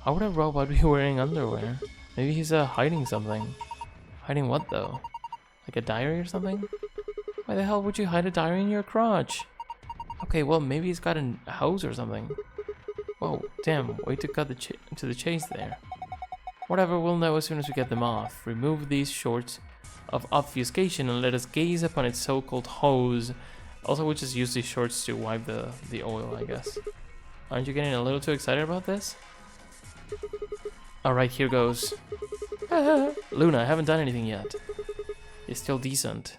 How would a robot be wearing underwear? Maybe he's hiding something. Hiding what though? Like a diary or something? Why the hell would you hide a diary in your crotch? Okay, well maybe he's got a hose or something. Whoa, damn, way to cut to the chase there. Whatever, we'll know as soon as we get them off. Remove these shorts of obfuscation and let us gaze upon its so-called hose. Also, we'll just use these shorts to wipe the oil, I guess. Aren't you getting a little too excited about this? Alright, here goes. Luna, I haven't done anything yet. It's still decent.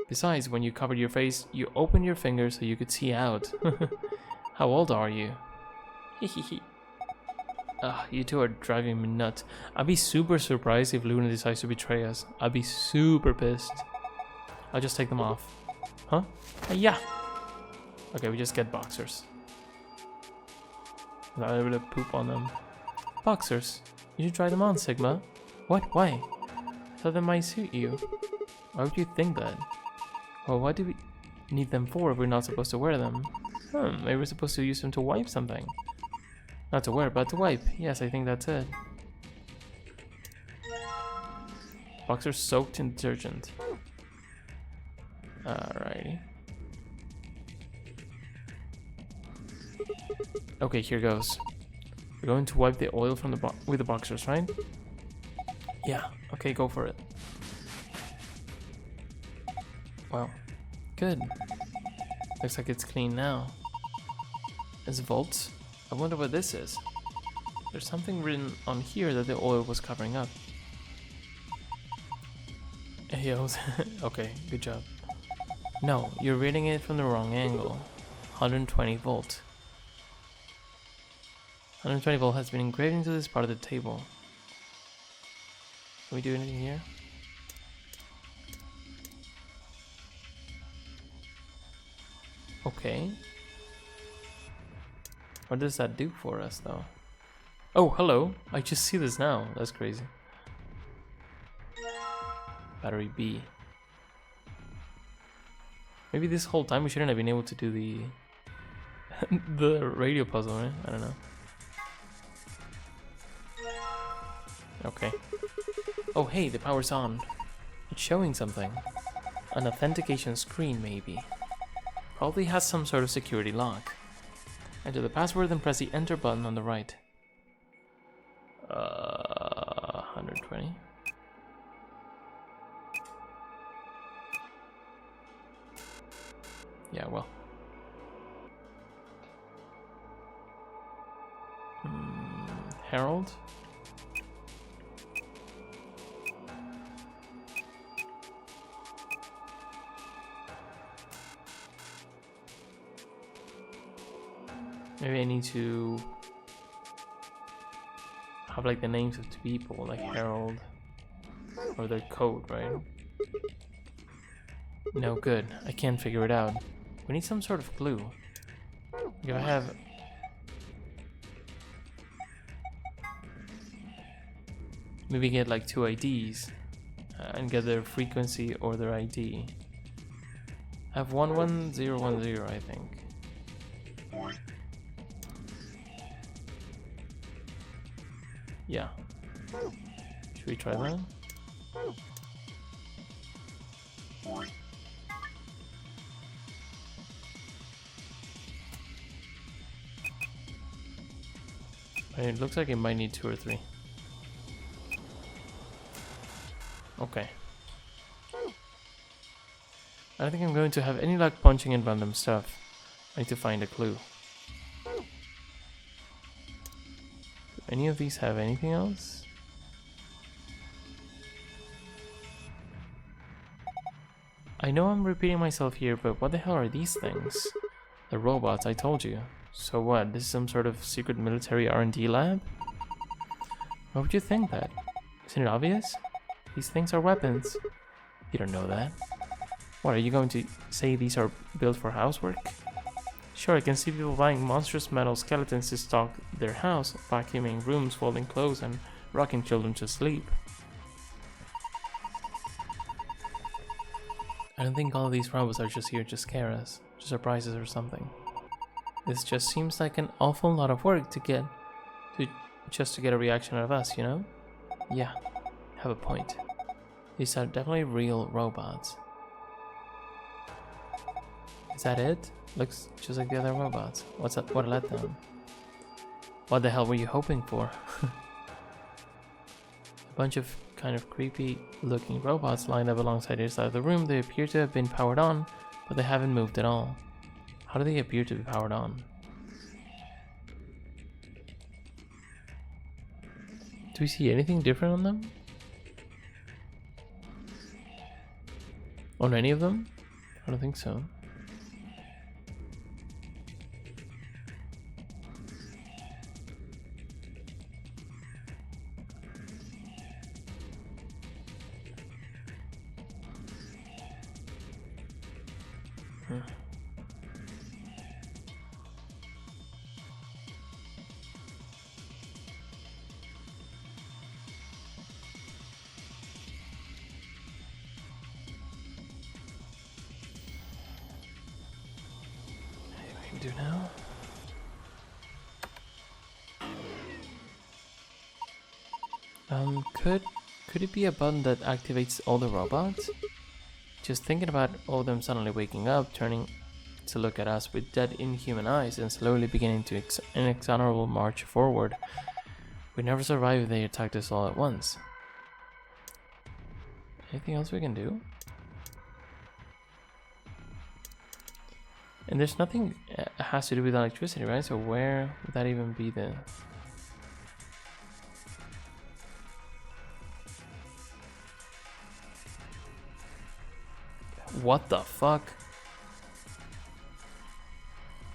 Besides, when you covered your face, you opened your fingers so you could see out. How old are you? Hehehe. You two are driving me nuts. I'd be super surprised if Luna decides to betray us. I'd be super pissed. I'll just take them off. Huh? Yeah. Okay, we just get boxers. Not able to poop on them. Boxers. You should try them on, Sigma. What? Why? I thought they might suit you. Why would you think that? Well, what do we need them for if we're not supposed to wear them? Maybe we're supposed to use them to wipe something. Not to wear, but to wipe. Yes, I think that's it. Boxers soaked in detergent. Alrighty. Okay, here goes. We're going to wipe the oil from with the boxers, right? Yeah. Okay, go for it. Wow. Good. Looks like it's clean now. It's volts. I wonder what this is. There's something written on here that the oil was covering up. Ayos. Okay, good job. No, you're reading it from the wrong angle. 120 volt. 120 volt has been engraved into this part of the table. Can we do anything here? Okay. What does that do for us though? Oh, hello. I just see this now. That's crazy. Battery B. Maybe this whole time we shouldn't have been able to do the the radio puzzle, right? I don't know. Okay. Oh, hey, the power's on. It's showing something. An authentication screen, maybe. Probably has some sort of security lock. Enter the password, then press the enter button on the right. 120. Yeah, well. Harold? Maybe I need to have like the names of two people, like Harold, or their code, right? No good. I can't figure it out. We need some sort of clue. If I have... Maybe get like two IDs and get their frequency or their ID. I have 11010, I think. Yeah. Should we try that? It looks like it might need 2 or 3. Okay. I don't think I'm going to have any luck punching in random stuff. I need to find a clue. Do any of these have anything else? I know I'm repeating myself here, but what the hell are these things? The robots, I told you. So what, this is some sort of secret military R&D lab? Why would you think that? Isn't it obvious? These things are weapons. You don't know that. What, are you going to say these are built for housework? Sure, I can see people buying monstrous metal skeletons to stock their house, vacuuming rooms, folding clothes, and rocking children to sleep. I don't think all of these robots are just here to scare us, to surprise us or something. This just seems like an awful lot of work to get to get a reaction out of us, you know? Yeah, have a point. These are definitely real robots. Is that it? Looks just like the other robots. What's up? What a letdown. What the hell were you hoping for? A bunch of kind of creepy looking robots lined up alongside each side of the room. They appear to have been powered on, but they haven't moved at all. How do they appear to be powered on? Do we see anything different on them? On any of them? I don't think so. Do now. Could it be a button that activates all the robots? Just thinking about all of them suddenly waking up, turning to look at us with dead inhuman eyes, and slowly beginning to inexorable march forward. We'd never survive if they attacked us all at once. Anything else we can do? And there's nothing has to do with electricity, right? So where would that even be the... What the fuck?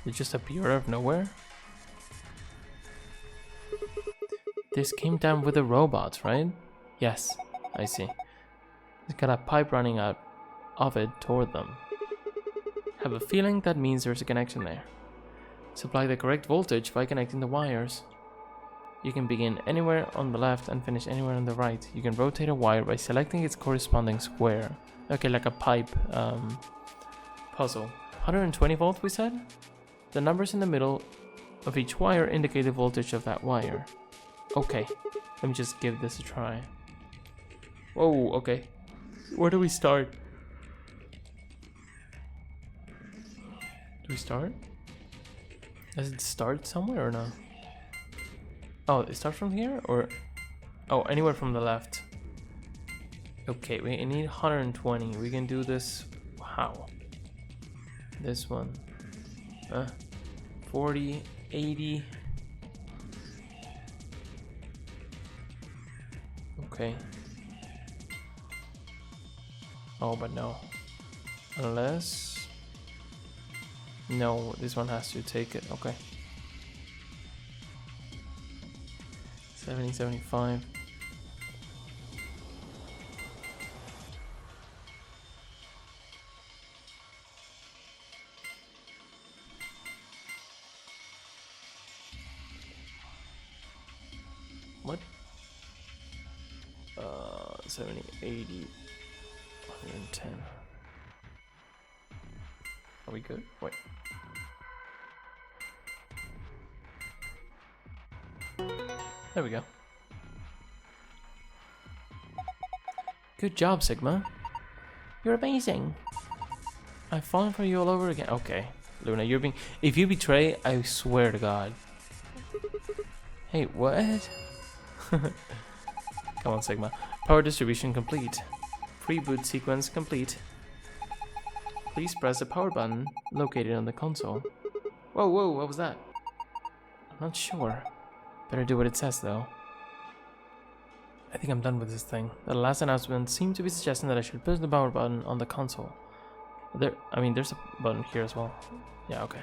It just appeared out of nowhere? This came down with the robots, right? Yes, I see. It's got a pipe running out of it toward them. Have a feeling that means there's a connection there. Supply the correct voltage by connecting the wires. You can begin anywhere on the left and finish anywhere on the right. You can rotate a wire by selecting its corresponding square. Okay, like a pipe puzzle. 120 volts we said? The numbers in the middle of each wire indicate the voltage of that wire. Okay, let me just give this a try. Whoa, okay. Where do we start? Do we start? Does it start somewhere or no? Oh, it starts from here or... Oh, anywhere from the left. Okay, we need 120. We can do this... How? This one. 40, 80... Okay. Oh, but no. Unless... No, this one has to take it. Okay. 70, 75. What? 70, 80, 110. Are we good? Wait. There we go. Good job, Sigma. You're amazing. I've fallen for you all over again. Okay, Luna, you're being... If you betray, I swear to God. Hey, what? Come on, Sigma. Power distribution complete. Pre-boot sequence complete. Please press the power button located on the console. Whoa, whoa, what was that? I'm not sure. Better do what it says, though. I think I'm done with this thing. The last announcement seemed to be suggesting that I should push the power button on the console. There, I mean, there's a button here as well. Yeah, okay.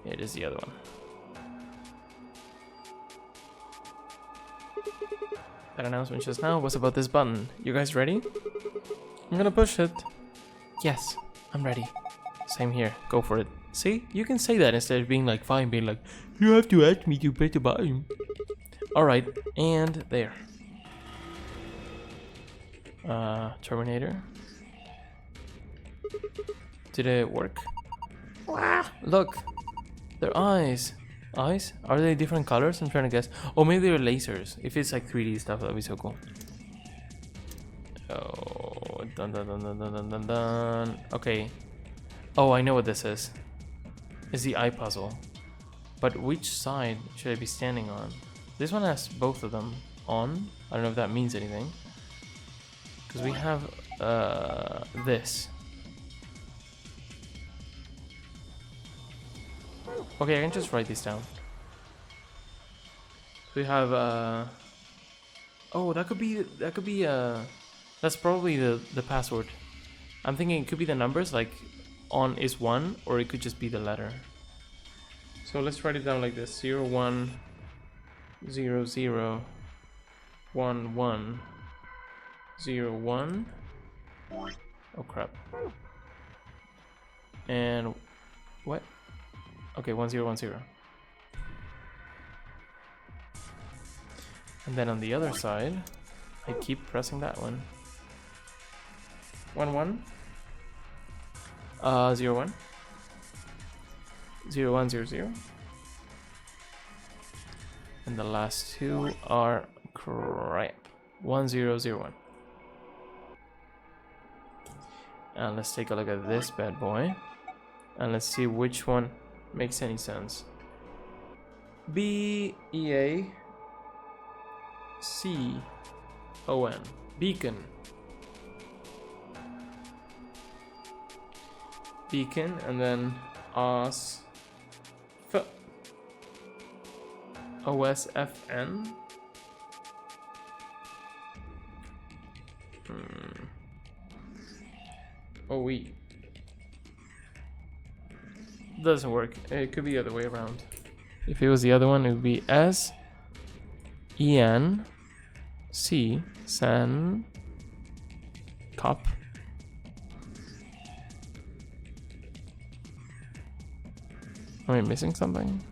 It is the other one. That announcement just now was about this button. You guys ready? I'm gonna push it. Yes, I'm ready. Same here. Go for it. See? You can say that instead of being like fine, being like, you have to ask me to press the button. Alright, and there. Terminator. Did it work? Wow, look! Their eyes. Eyes? Are they different colors? I'm trying to guess. Oh, maybe they're lasers. If it's like 3D stuff, that'd be so cool. Oh, dun dun dun dun dun dun dun dun. Okay. Oh, I know what this is. It's the eye puzzle. But which side should I be standing on? This one has both of them on. I don't know if that means anything. Because we have this. Okay, I can just write these down. So we have oh, that could be that's probably the password. I'm thinking it could be the numbers, like on is 1, or it could just be the letter. So let's write it down like this: 0 1 0 0 1 1 0 1. Oh crap. And what? Okay, 1 0 1 0. And then on the other side, I keep pressing that one. 1 1 0 1 0 1 0 0. And the last two are crap. 1 0 0 1. And let's take a look at this bad boy. And let's see which one makes any sense. B-E-A C-O-N. Beacon. Beacon, and then OS F O-S-F-N. O-E. Doesn't work. It could be the other way around. If it was the other one, it would be S-E-N-C San Cop. Am I missing something?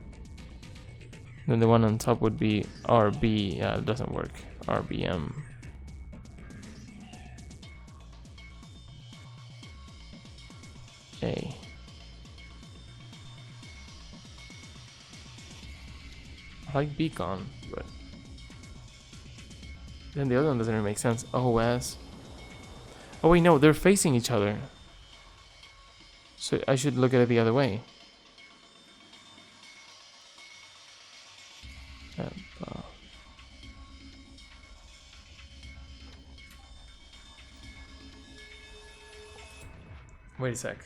Then the one on top would be RB. Yeah, it doesn't work. RBM. A. I like beacon, but then the other one doesn't really make sense. OS. Oh wait, no, they're facing each other. So I should look at it the other way. Wait a sec.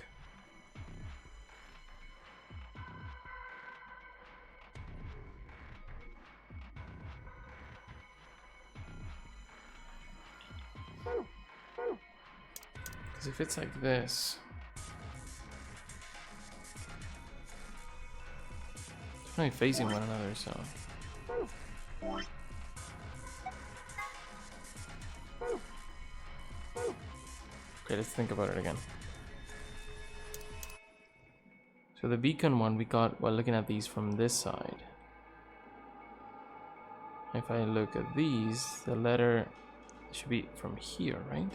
Because if it's like this, they're only facing one another, so. Okay, let's think about it again. So the beacon one we got while looking at these from this side. If I look at these, the letter should be from here, right?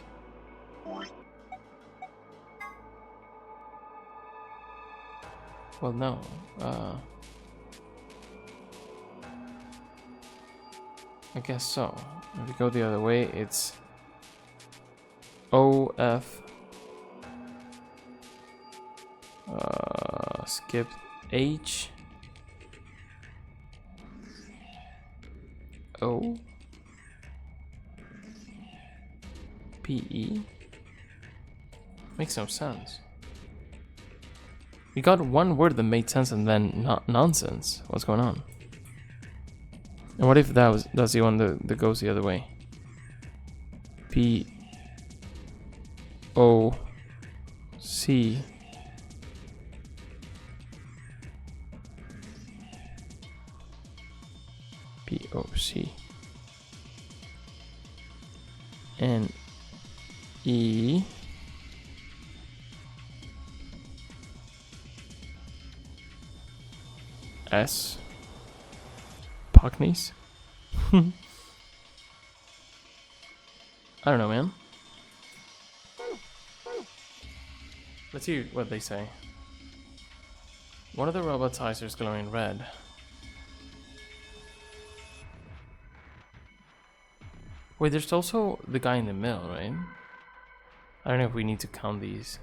Well, no. I guess so. If we go the other way, it's O-F skip H O P E. Makes no sense. We got one word that made sense and then nonsense. What's going on? And what if that's the one that goes the other way? P O C. POC. N E S. Pockneys. I don't know, man. Let's hear what they say. One of the robot's eyes is glowing red. Wait, there's also the guy in the middle, right? I don't know if we need to count these.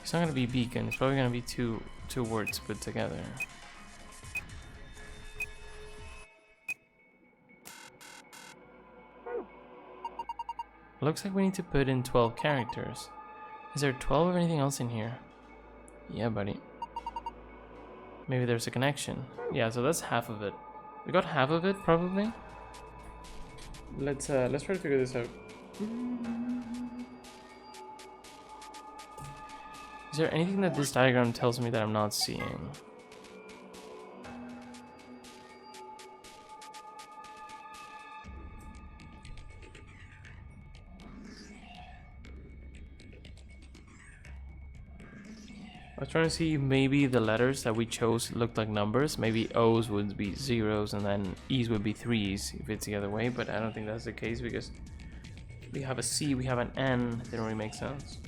It's not gonna be beacon, it's probably gonna be two words put together. Looks like we need to put in 12 characters. Is there 12 or anything else in here? Yeah, buddy. Maybe there's a connection. Yeah, so that's half of it. We got half of it, probably. Let's try to figure this out. Is there anything that this diagram tells me that I'm not seeing? I was trying to see if maybe the letters that we chose looked like numbers. Maybe O's would be zeros and then E's would be threes if it's the other way, but I don't think that's the case because we have a C, we have an N, it didn't really make sense.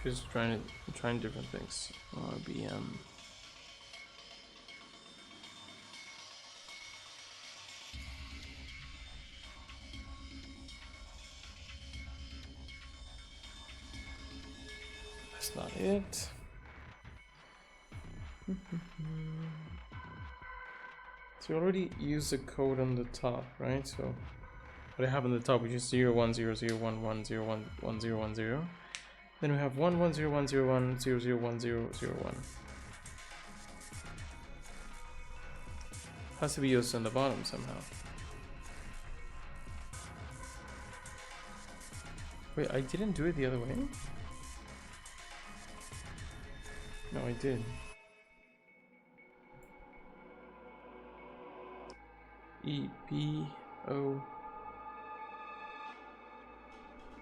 Just trying different things. RBM. That's not it. So we already used the code on the top, right? So what I have on the top, which is 010011011010. Then we have 110101001001. Has to be used on the bottom somehow. Wait, I didn't do it the other way? No, I did. E P O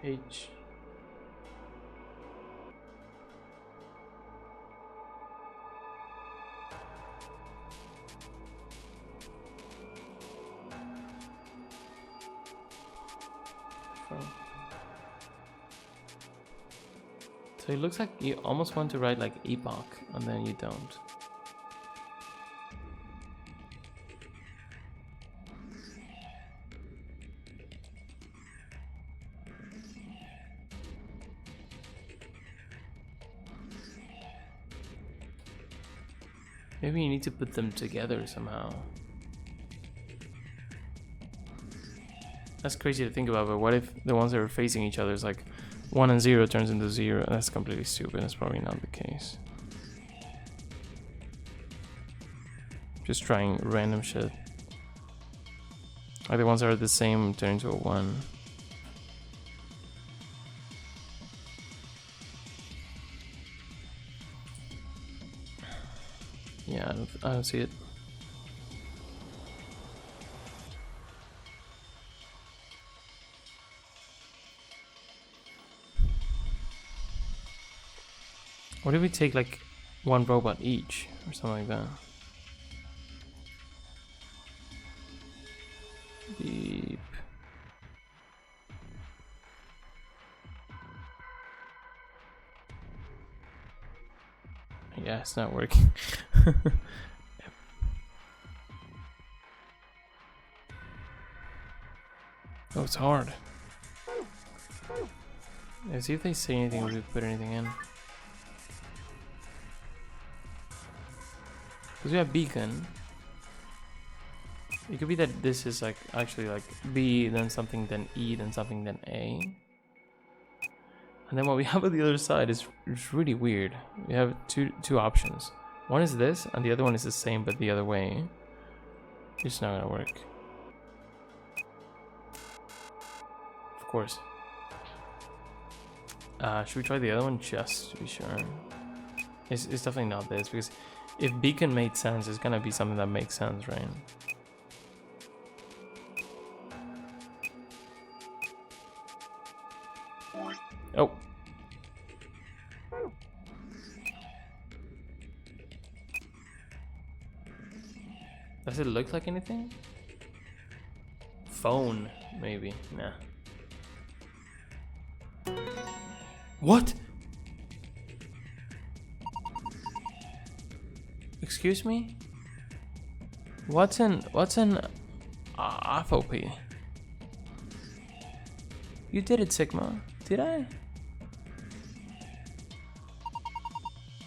H So it looks like you almost want to write like epoch and then you don't. Maybe you need to put them together somehow. That's crazy to think about, but what if the ones that are facing each other is like 1 and 0 turns into 0? That's completely stupid. That's probably not the case. Just trying random shit. Like the ones that are the same turn into a 1. Yeah, I don't see it. What if we take like one robot each or something like that? Beep. Yeah, it's not working. Oh, it's hard. Let's see if they say anything if we put anything in. Because we have beacon. It could be that this is like actually like B, then something, then E, then something, then A. And then what we have on the other side is really weird. We have two options. One is this, and the other one is the same but the other way. It's not gonna work. Of course. Should we try the other one just to be sure? It's definitely not this, because if beacon made sense, it's gonna be something that makes sense, right? Oh. Does it look like anything? Phone, maybe. Nah. What? Excuse me? What's in FOP? You did it, Sigma. Did I?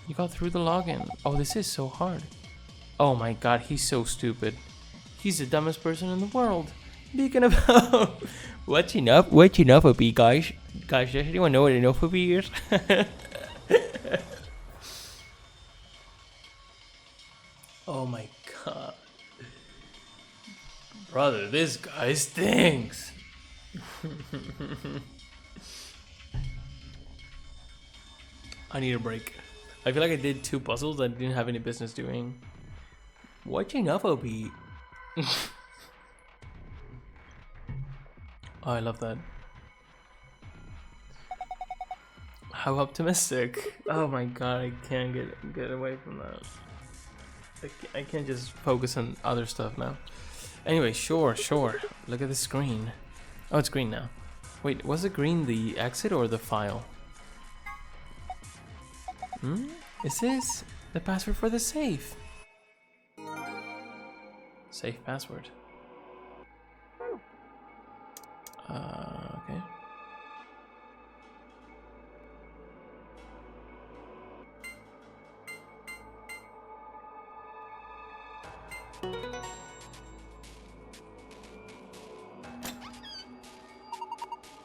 You got through the login. Oh, this is so hard. Oh my god, he's so stupid. He's the dumbest person in the world. Speaking about watching up OP, guys. Guys, does anyone know what an OP is? Oh my god. Brother, this guy stinks. I need a break. I feel like I did 2 puzzles that I didn't have any business doing. Watching FOP. Oh, I love that. How optimistic. Oh my god, I can't get away from that. I can't just focus on other stuff now. Anyway, sure. Look at the screen. Oh, it's green now. Wait, was it green the exit or the file? Is this the password for the safe? Safe password. Okay.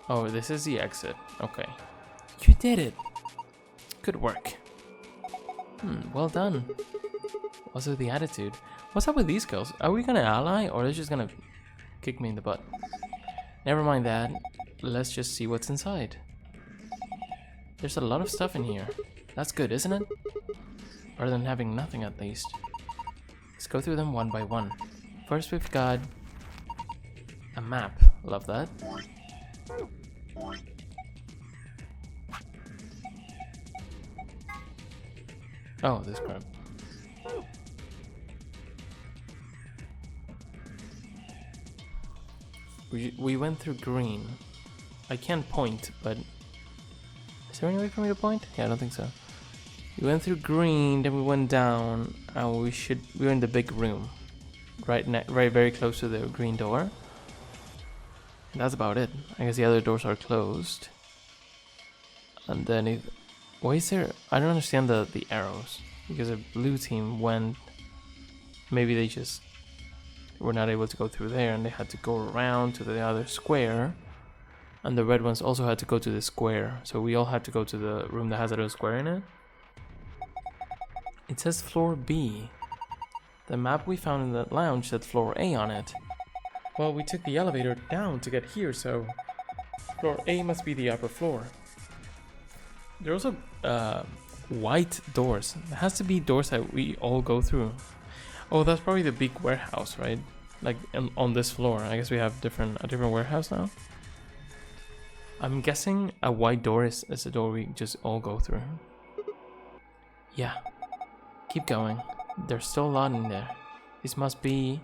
Oh, this is the exit. Okay. You did it. Good work. Well done. Also the attitude. What's up with these girls? Are we gonna ally or are they just gonna kick me in the butt? Never mind that. Let's just see what's inside. There's a lot of stuff in here. That's good, isn't it? Better than having nothing, at least. Let's go through them one by one. First we've got a map. Love that. Oh, this crap. We went through green. I can't point, but is there any way for me to point? Yeah, I don't think so. We went through green, then we went down, and we're in the big room, right very close to the green door. And that's about it. I guess the other doors are closed. And then why is there? I don't understand the arrows, because the blue team went. Maybe they just were not able to go through there, and they had to go around to the other square. And the red ones also had to go to the square, so we all had to go to the room that has a little square in it. It says floor B. The map we found in the lounge said floor A on it. Well, we took the elevator down to get here, so floor A must be the upper floor. There are also white doors. It has to be doors that we all go through. Oh, that's probably the big warehouse, right? Like on this floor. I guess we have a different warehouse now. I'm guessing a white door is a door we just all go through. Yeah. Keep going. There's still a lot in there. These must be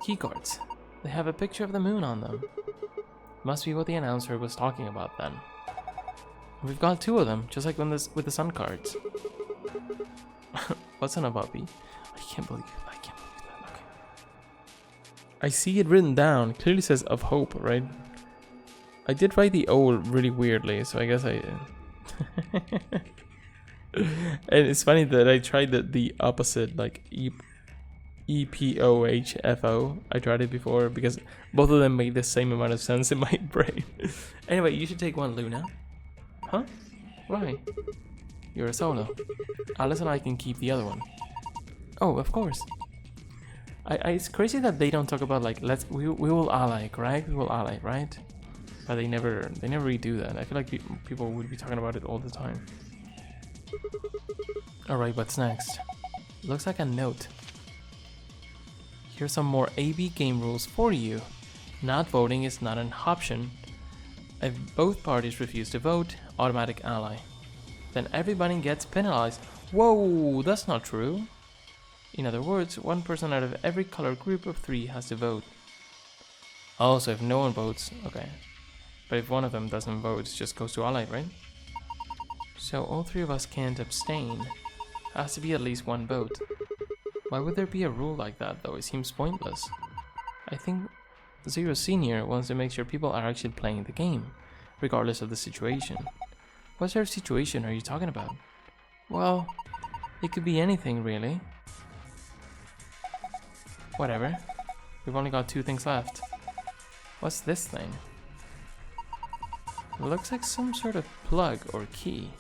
keycards. They have a picture of the moon on them. Must be what the announcer was talking about then. We've got 2 of them, just like with the sun cards. What's on a puppy? I can't believe that. Okay. I see it written down. It clearly says of hope, right? I did write the O really weirdly, so I guess I... And it's funny that I tried the opposite, like EPOHFO. I tried it before because both of them make the same amount of sense in my brain. Anyway, you should take one, Luna. Huh? Why? You're a solo. Alice and I can keep the other one. Oh, of course. It's crazy that they don't talk about like we will ally, right? We will ally, right? But they never really do that. I feel like people would be talking about it all the time. Alright, what's next? Looks like a note. Here's some more AB game rules for you. Not voting is not an option. If both parties refuse to vote, automatic ally. Then everybody gets penalized. Whoa, that's not true. In other words, one person out of every color group of 3 has to vote. Also, if no one votes, okay. But if one of them doesn't vote, it just goes to allied, right? So all 3 of us can't abstain. Has to be at least 1 vote. Why would there be a rule like that though? It seems pointless. I think Zero Senior wants to make sure people are actually playing the game, regardless of the situation. What sort of situation are you talking about? Well, it could be anything really. Whatever. We've only got 2 things left. What's this thing? It looks like some sort of plug or key.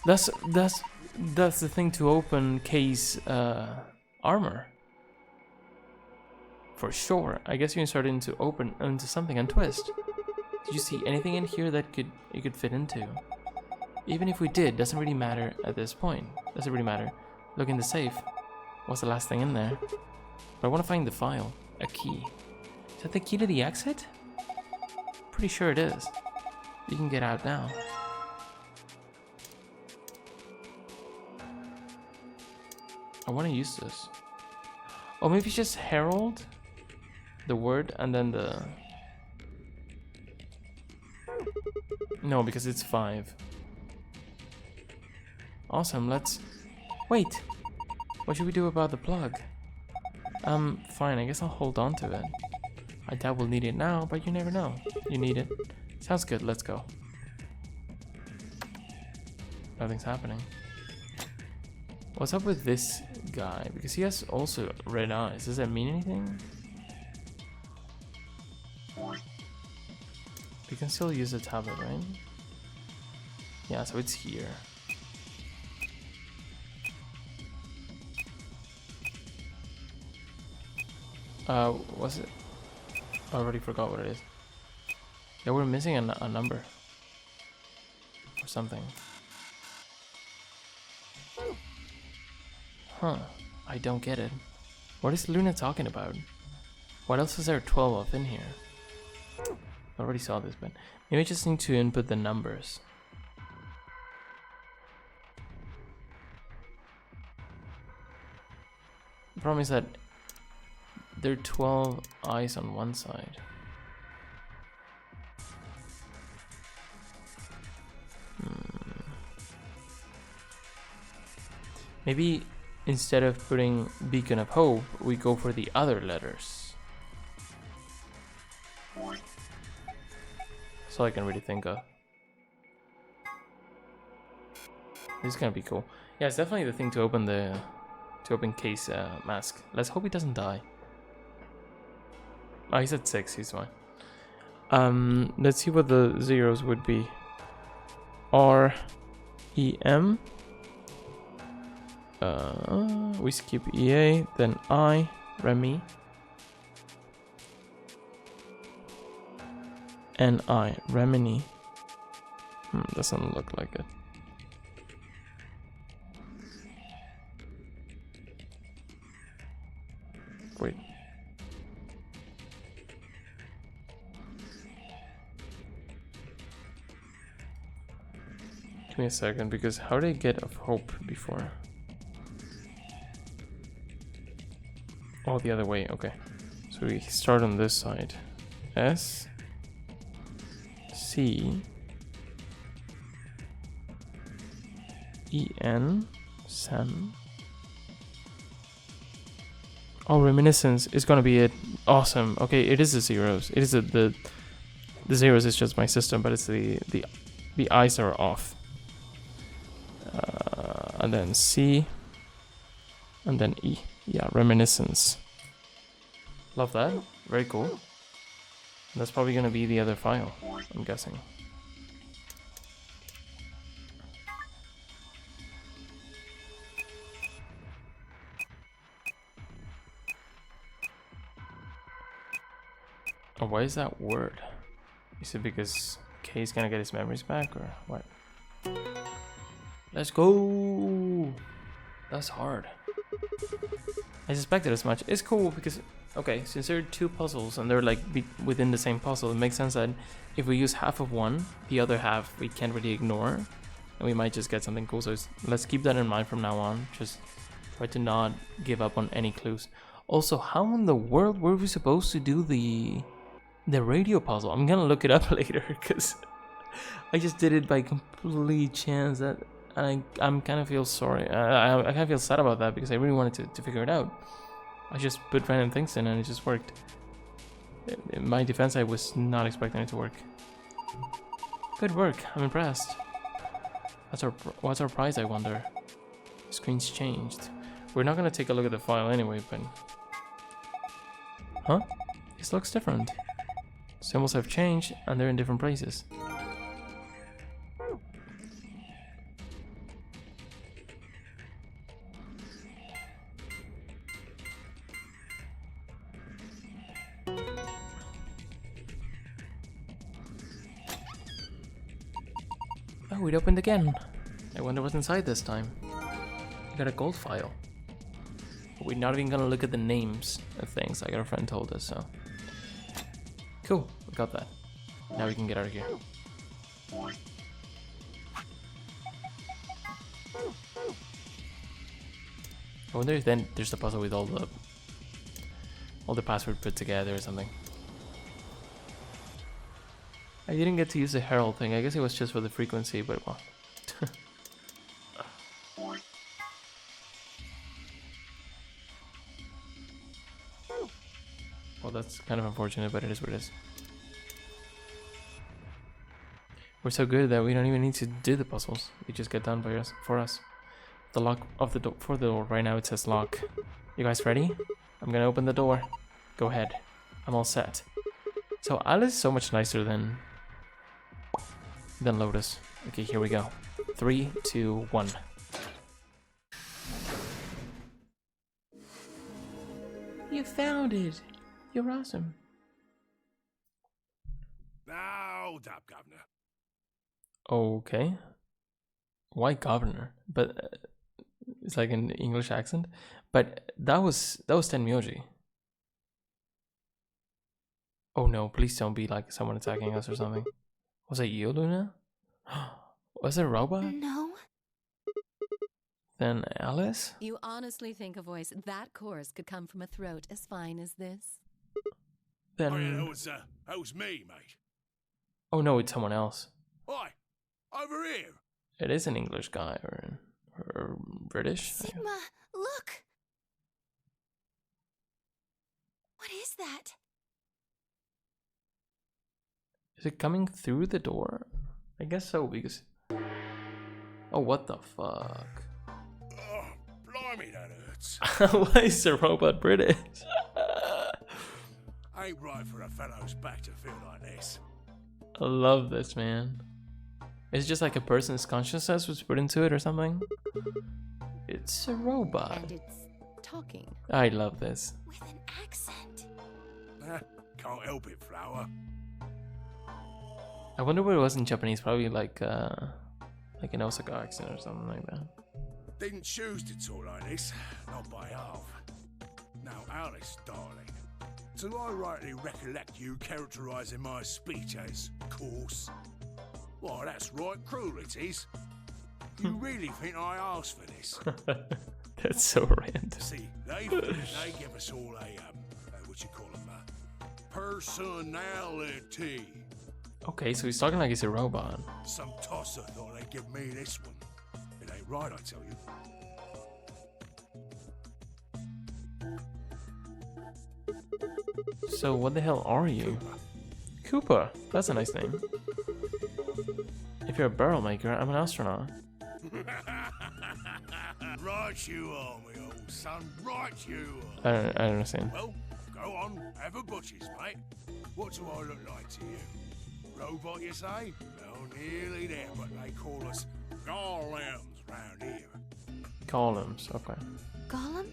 that's the thing to open Kay's armor. For sure. I guess you can start into open into something and twist. Did you see anything in here that it could fit into? Even if we did, doesn't really matter at this point. Doesn't really matter. Look in the safe. What's the last thing in there? But I want to find the file. A key. Is that the key to the exit? Pretty sure it is. You can get out now. I want to use this. Oh, maybe just herald the word and then the... No, because it's 5. Awesome, let's... Wait! What should we do about the plug? Fine, I guess I'll hold on to it. I doubt we'll need it now, but you never know. You need it. Sounds good, let's go. Nothing's happening. What's up with this guy? Because he has also red eyes. Does that mean anything? We can still use the tablet, right? Yeah, so it's here. Was it? I already forgot what it is. Yeah, we're missing a number. Or something. Huh. I don't get it. What is Luna talking about? What else is there 12 of in here? I already saw this, but maybe I just need to input the numbers. The problem is that there are 12 eyes on one side. Maybe instead of putting Beacon of Hope, we go for the other letters. That's all I can really think of. This is gonna be cool. Yeah, it's definitely the thing to open Kay's mask. Let's hope he doesn't die. Oh, he's at 6, he's fine. Let's see what the zeros would be. R-E-M. We skip EA, then I, Remy. And I, Remini. Doesn't look like it. Wait. Give me a second, because how did I get of hope before? Oh, the other way, okay. So we start on this side. S C E-N, Sen. Oh, Reminiscence is gonna be it. Awesome. Okay, it is the zeros. It is the zeros is just my system, but it's the eyes are off. And then C, and then E. Yeah, Reminiscence. Love that. Very cool. That's probably gonna be the other file, I'm guessing. Oh, why is that word? Is it because K's gonna get his memories back or what? Let's go! That's hard. I suspected as much. It's cool because, okay, since there are two puzzles and they're like within the same puzzle, it makes sense that if we use half of one, the other half we can't really ignore. And we might just get something cool. So let's keep that in mind from now on. Just try to not give up on any clues. Also, how in the world were we supposed to do the radio puzzle? I'm gonna look it up later because I just did it by complete chance. That I'm kind of feel sorry. I kind of feel sad about that because I really wanted to figure it out. I just put random things in and it just worked. In my defense, I was not expecting it to work. Good work. I'm impressed. What's our prize, I wonder? The screen's changed. We're not gonna take a look at the file anyway, but huh? This looks different. Symbols have changed and they're in different places. Oh, it opened again. I wonder what's inside this time. We got a gold file. But we're not even gonna look at the names of things like our friend told us, so. Cool, we got that. Now we can get out of here. I wonder if then there's the puzzle with all the password put together or something. I didn't get to use the herald thing. I guess it was just for the frequency, but well. Well, that's kind of unfortunate, but it is what it is. We're so good that we don't even need to do the puzzles. They just get done by us for us. The lock of the door for the door right now it says lock. You guys ready? I'm gonna open the door. Go ahead. I'm all set. So Alice is so much nicer than Lotus. Okay, here we go. 3, 2, 1. You found it. You're awesome. Now, hold up, Governor. Okay. Why governor? But it's like an English accent. But that was Tenmyoji. Oh no! Please don't be like someone attacking us or something. Was it you, Luna? Was it a robot? No. Then Alice? You honestly think a voice that coarse could come from a throat as fine as this? Then. Oh yeah, that was me, mate. Oh no, it's someone else. Oi, over here. It is an English guy or British. Sigma, look! What is that? Is it coming through the door? I guess so, because... Oh, what the fuck? Oh, blimey, that hurts. Why is the robot British? Ain't right for a fellow's back to feel like this. I love this, man. It's just like a person's consciousness was put into it or something. It's a robot. And it's talking. I love this. With an accent. Can't help it, Flower. I wonder what it was in Japanese. Probably like an Osaka accent or something like that. Didn't choose to talk like this, not by half. Now, Alice, darling, do I rightly recollect you characterising my speech as coarse? Why, that's right, cruel it is. You really think I asked for this? That's so random. See, they give us all a what you call them, personality. Okay, so he's talking like he's a robot. Some tosser thought they'd give me this one. It ain't right, I tell you. So what the hell are you? Cooper. That's a nice name. If you're a barrel maker, I'm an astronaut. Right you are, my old son. Right you I are. don't understand. Well, go on, have a butcher's, mate. What do I look like to you? Robot, you say? Well, nearly there, but they call us golems round here. Golems. Okay. Gollum?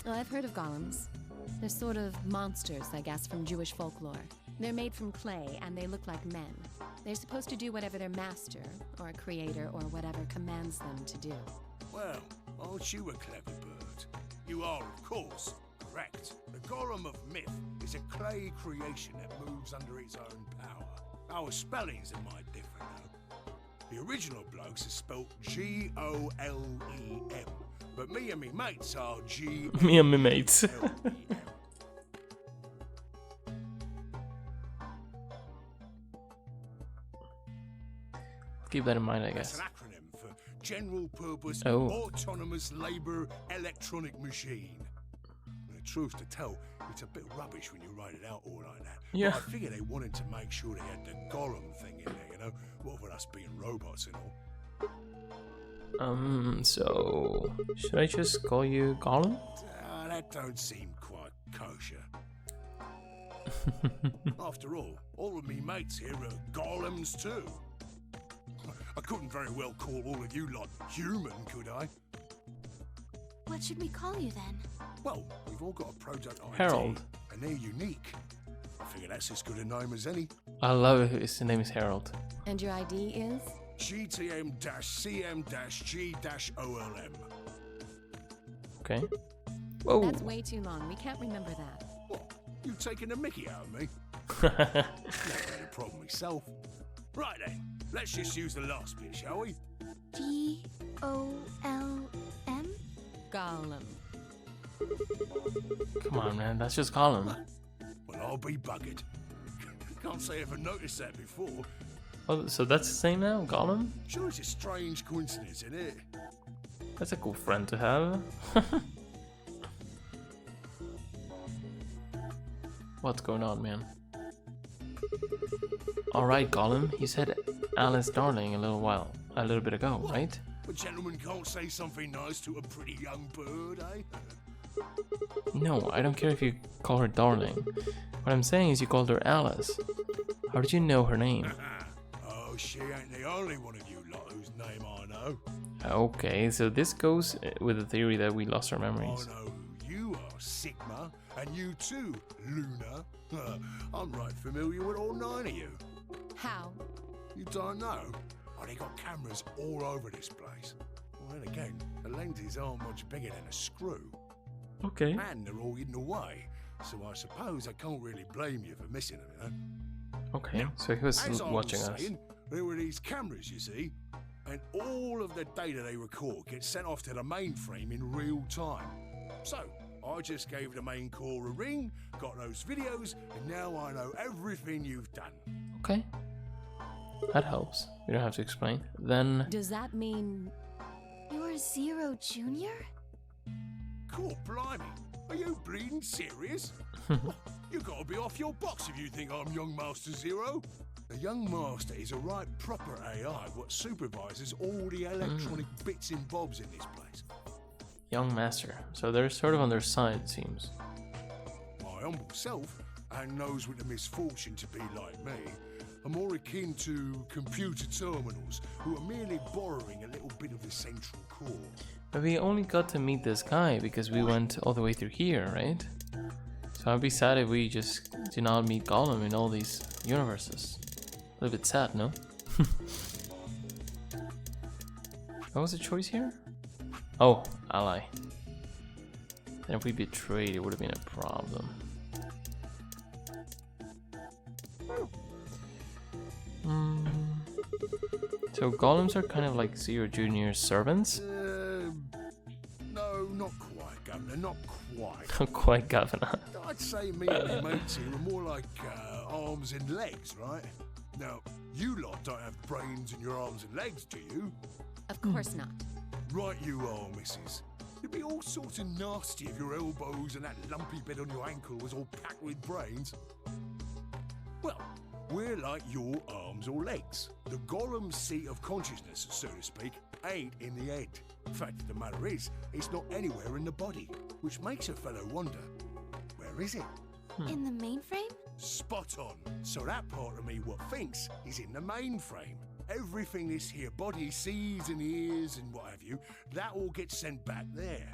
Oh, I've heard of golems. They're sort of monsters, I guess, from Jewish folklore. They're made from clay, and they look like men. They're supposed to do whatever their master, or creator, or whatever commands them to do. Well, aren't you a clever bird? You are, of course, correct. The golem of myth is a clay creation that moves under its own power. Our spellings are might different, though. The original blokes are spelt Golem, but me and me mates are G. Me and my mates. Keep that in mind, I That's guess. an acronym for General Purpose Oh. Autonomous Labour Electronic Machine. And the truth to tell, it's a bit rubbish when you write it out all like that. Yeah. But I figure they wanted to make sure they had the golem thing in there, you know? What with us being robots and all. So should I just call you Gollum? That don't seem quite kosher. After all of me mates here are golems too. I couldn't very well call all of you lot human, could I? What should we call you then? Well, we've all got a product ID, Harold. and they're unique. I figure that's as good a name as any. I love it. His name is Harold. And your ID is? GTM-CM-G-OLM. Okay. Whoa. That's way too long. We can't remember that. What? You taking a mickey out of me? Never had a problem myself. Right then, let's just use the last bit, shall we? Golm? Gollum. Come on, man. That's just Gollum. Well, I'll be buggered. Can't say I ever noticed that before. Oh, so that's his name now, Gollum? Sure, it's a strange coincidence, isn't it? That's a cool friend to have. What's going on, man? Alright, Gollum, you said Alice Darling a little bit ago, right? A gentleman can't say something nice to a pretty young bird, eh? No, I don't care if you call her Darling. What I'm saying is you called her Alice. How did you know her name? Oh, she ain't the only one of you lot whose name I know. Okay, so this goes with the theory that we lost our I memories. know who you are, Sigma, and you too, Luna. I'm right familiar with all 9 of you. How? You don't know? Oh, they got cameras all over this place. Well, then again, the lenses aren't much bigger than a screw. Okay. And they're all hidden away, so I suppose I can't really blame you for missing them, you know? Okay, so he was As I watching was us. saying, there were these cameras, you see, and all of the data they record gets sent off to the mainframe in real time. So, I just gave the main core a ring, got those videos, and now I know everything you've done. Okay. That helps. You don't have to explain. Then, Does that mean You're Zero Jr.? Cool, blimey. Are you bleeding serious? You gotta be off your box if you think I'm Young Master Zero. The Young Master is a right proper AI what supervises all the electronic bits and bobs in this place. young master. So they're sort of on their side, it seems. My humble self, and those with the misfortune to be like me, are more akin to computer terminals who are merely borrowing a little bit of the central core. But we only got to meet this guy because we went all the way through here, right? So I'd be sad if we just do not meet Gollum in all these universes. A little bit sad, no? What was the choice here? Oh, ally. Then if we betrayed, it would have been a problem. So golems are kind of like Zero Jr.'s servants? No, not quite, Governor, not quite. Quite, Governor. I'd say me and my mates here are more like arms and legs, right? Now, You lot don't have brains in your arms and legs, do you? Of course not. Right you are, missus. It'd be all sorts of nasty if your elbows and that lumpy bit on your ankle was all packed with brains. Well, we're like your arms or legs. The Golem's seat of consciousness, so to speak, ain't in the head. Fact of the matter is, it's not anywhere in the body, which makes a fellow wonder, where is it? In the mainframe? Spot on. So that part of me what thinks is in the mainframe. Everything this here body sees and hears and what have you, that all gets sent back there.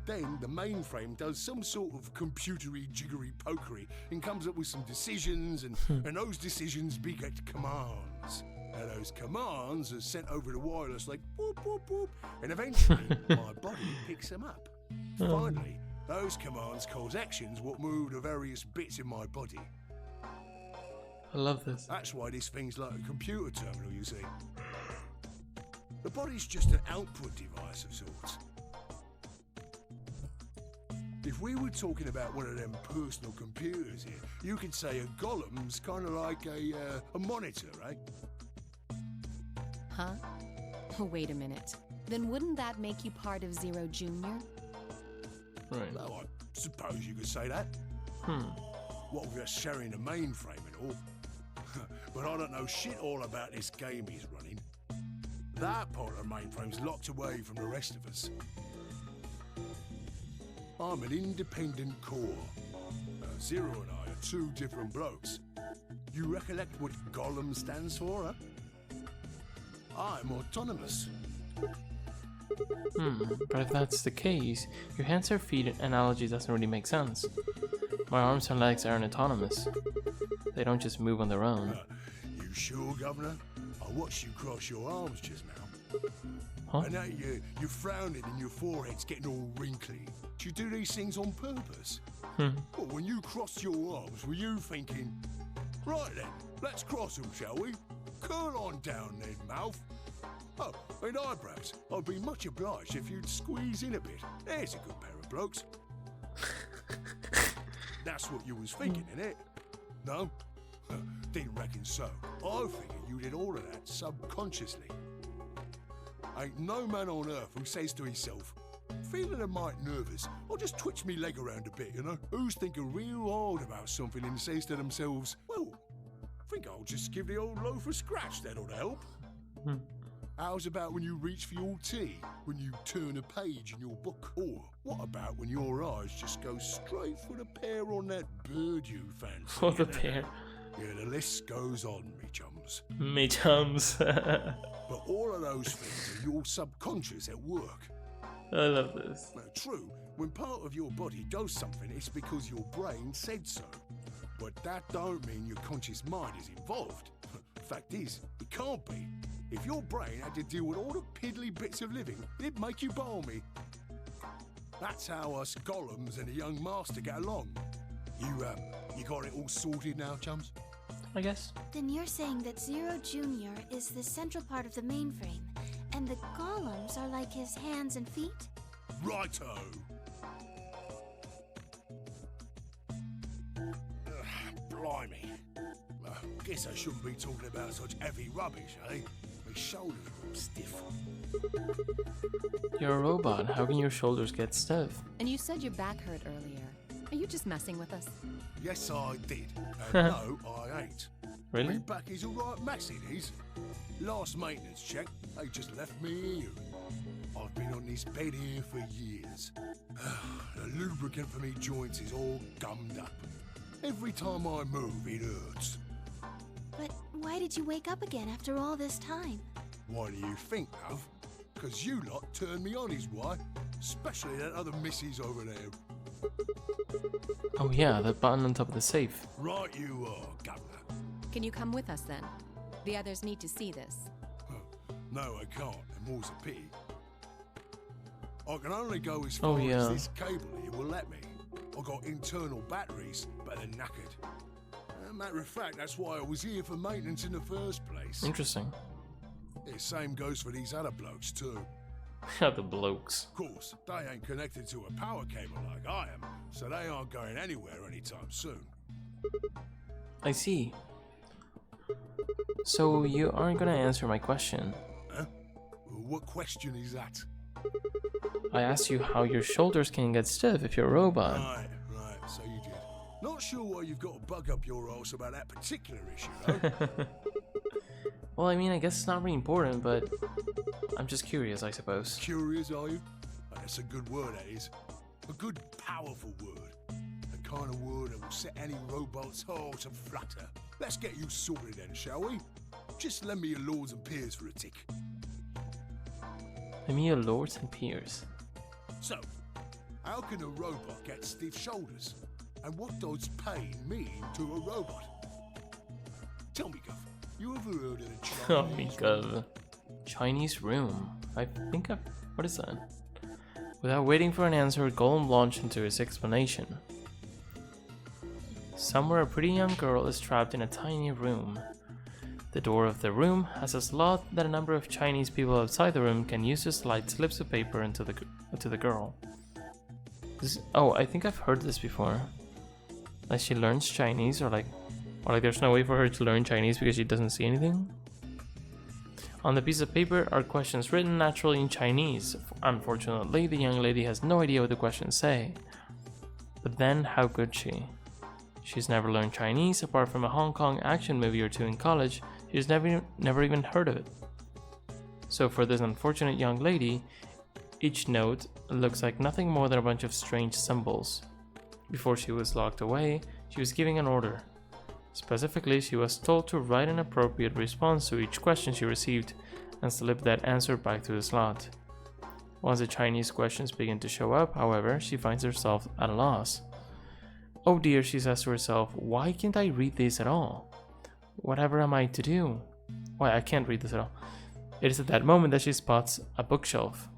Then the mainframe does some sort of computery jiggery pokery and comes up with some decisions and those decisions beget commands. And those commands are sent over the wireless like whoop whoop whoop, and eventually my body picks them up. Finally, those commands cause actions what move the various bits in my body. I love this. That's why this thing's like a computer terminal, you see. The body's just an output device of sorts. If we were talking about one of them personal computers here, you could say a Golem's kind of like a monitor, right? Huh? Oh, wait a minute. Then wouldn't that make you part of Zero Junior? Right. Well, I suppose you could say that. What with us sharing the mainframe and all. But I don't know shit all about this game he's running. That part of the mainframe's locked away from the rest of us. I'm an independent core. Zero and I are two different blokes. You recollect what Golem stands for, huh? I'm autonomous. But if that's the case, your hands or feet analogy doesn't really make sense. My arms and legs aren't autonomous. They don't just move on their own. You sure, Governor? I watched you cross your arms just now. Huh? And now you're frowning and your forehead's getting all wrinkly. Do you do these things on purpose? Well, when you crossed your arms, were you thinking, right then, let's cross them, shall we? Curl on down then, mouth. Oh, and eyebrows. I'd be much obliged if you'd squeeze in a bit. There's a good pair of blokes. That's what you was thinking, innit? No? Didn't reckon so. I figured you did all of that subconsciously. Ain't no man on earth who says to himself, feeling a mite nervous, I'll just twitch me leg around a bit, you know? Who's thinking real hard about something and says to themselves, well, I think I'll just give the old loaf a scratch, that'll help. How's about when you reach for your tea, when you turn a page in your book? Or what about when your eyes just go straight for the pear on that bird you fancy? For the pear. Yeah, the list goes on, me chums. Me chums. But all of those things are your subconscious at work. I love this. Now, true, when part of your body does something, it's because your brain said so. But that don't mean your conscious mind is involved. Fact is, it can't be. If your brain had to deal with all the piddly bits of living, it'd make you balmy. That's how us Golems and the young master get along. You got it all sorted now, chums? I guess. Then you're saying that Zero Junior is the central part of the mainframe, and the Golems are like his hands and feet? Righto! Blimey. Guess I shouldn't be talking about such heavy rubbish, eh? My shoulders are all stiff. You're a robot. How can your shoulders get stiff? And you said your back hurt earlier. Are you just messing with us? Yes, I did. And no, I ain't. Really? My back is a right mess, it is. Last maintenance check, they just left me here. I've been on this bed here for years. The lubricant for me joints is all gummed up. Every time I move, it hurts. But why did you wake up again after all this time? Why do you think, love? Because you lot turned me on is why. Especially that other missus over there. Oh yeah, that button on top of the safe. Right you are, Governor. Can you come with us then? The others need to see this. No, I can't, and more's a pity. I can only go as far yeah. as this cable here will let me. I got internal batteries, but they're knackered. Matter of fact, that's why I was here for maintenance in the first place. Interesting. Yeah, same goes for these other blokes too. The blokes. Of course, they ain't connected to a power cable like I am, so they aren't going anywhere anytime soon. I see. So you aren't gonna answer my question. Huh? What question is that? I asked you how your shoulders can get stiff if you're a robot. Right, so you did. Not sure why you've got to bug up your arse about that particular issue, though. Well, I mean, I guess it's not really important, but I'm just curious, I suppose. Curious, are you? That's a good word, that is. A good, powerful word. The kind of word that will set any robot's heart to flutter. Let's get you sorted then, shall we? Just lend me your lords and peers for a tick. I mean, your lords and peers. So, how can a robot get stiff shoulders? And what does pain mean to a robot? Tell me, Gov, you ever heard of the Chinese? Oh my god. Chinese room. I think I've... What is that? Without waiting for an answer, Golem launched into his explanation. Somewhere a pretty young girl is trapped in a tiny room. The door of the room has a slot that a number of Chinese people outside the room can use to slide slips of paper into the girl. Oh, I think I've heard this before. Like she learns Chinese, or like there's no way for her to learn Chinese because she doesn't see anything? On the piece of paper are questions written naturally in Chinese. Unfortunately, the young lady has no idea what the questions say. But then, how could she? She's never learned Chinese apart from a Hong Kong action movie or two in college. She's never even heard of it. So for this unfortunate young lady, each note looks like nothing more than a bunch of strange symbols. Before she was locked away, she was giving an order. Specifically, she was told to write an appropriate response to each question she received and slip that answer back to the slot. Once the Chinese questions begin to show up, however, she finds herself at a loss. Oh dear, she says to herself, why can't I read this at all? Whatever am I to do? Why, I can't read this at all. It is at that moment that she spots a bookshelf.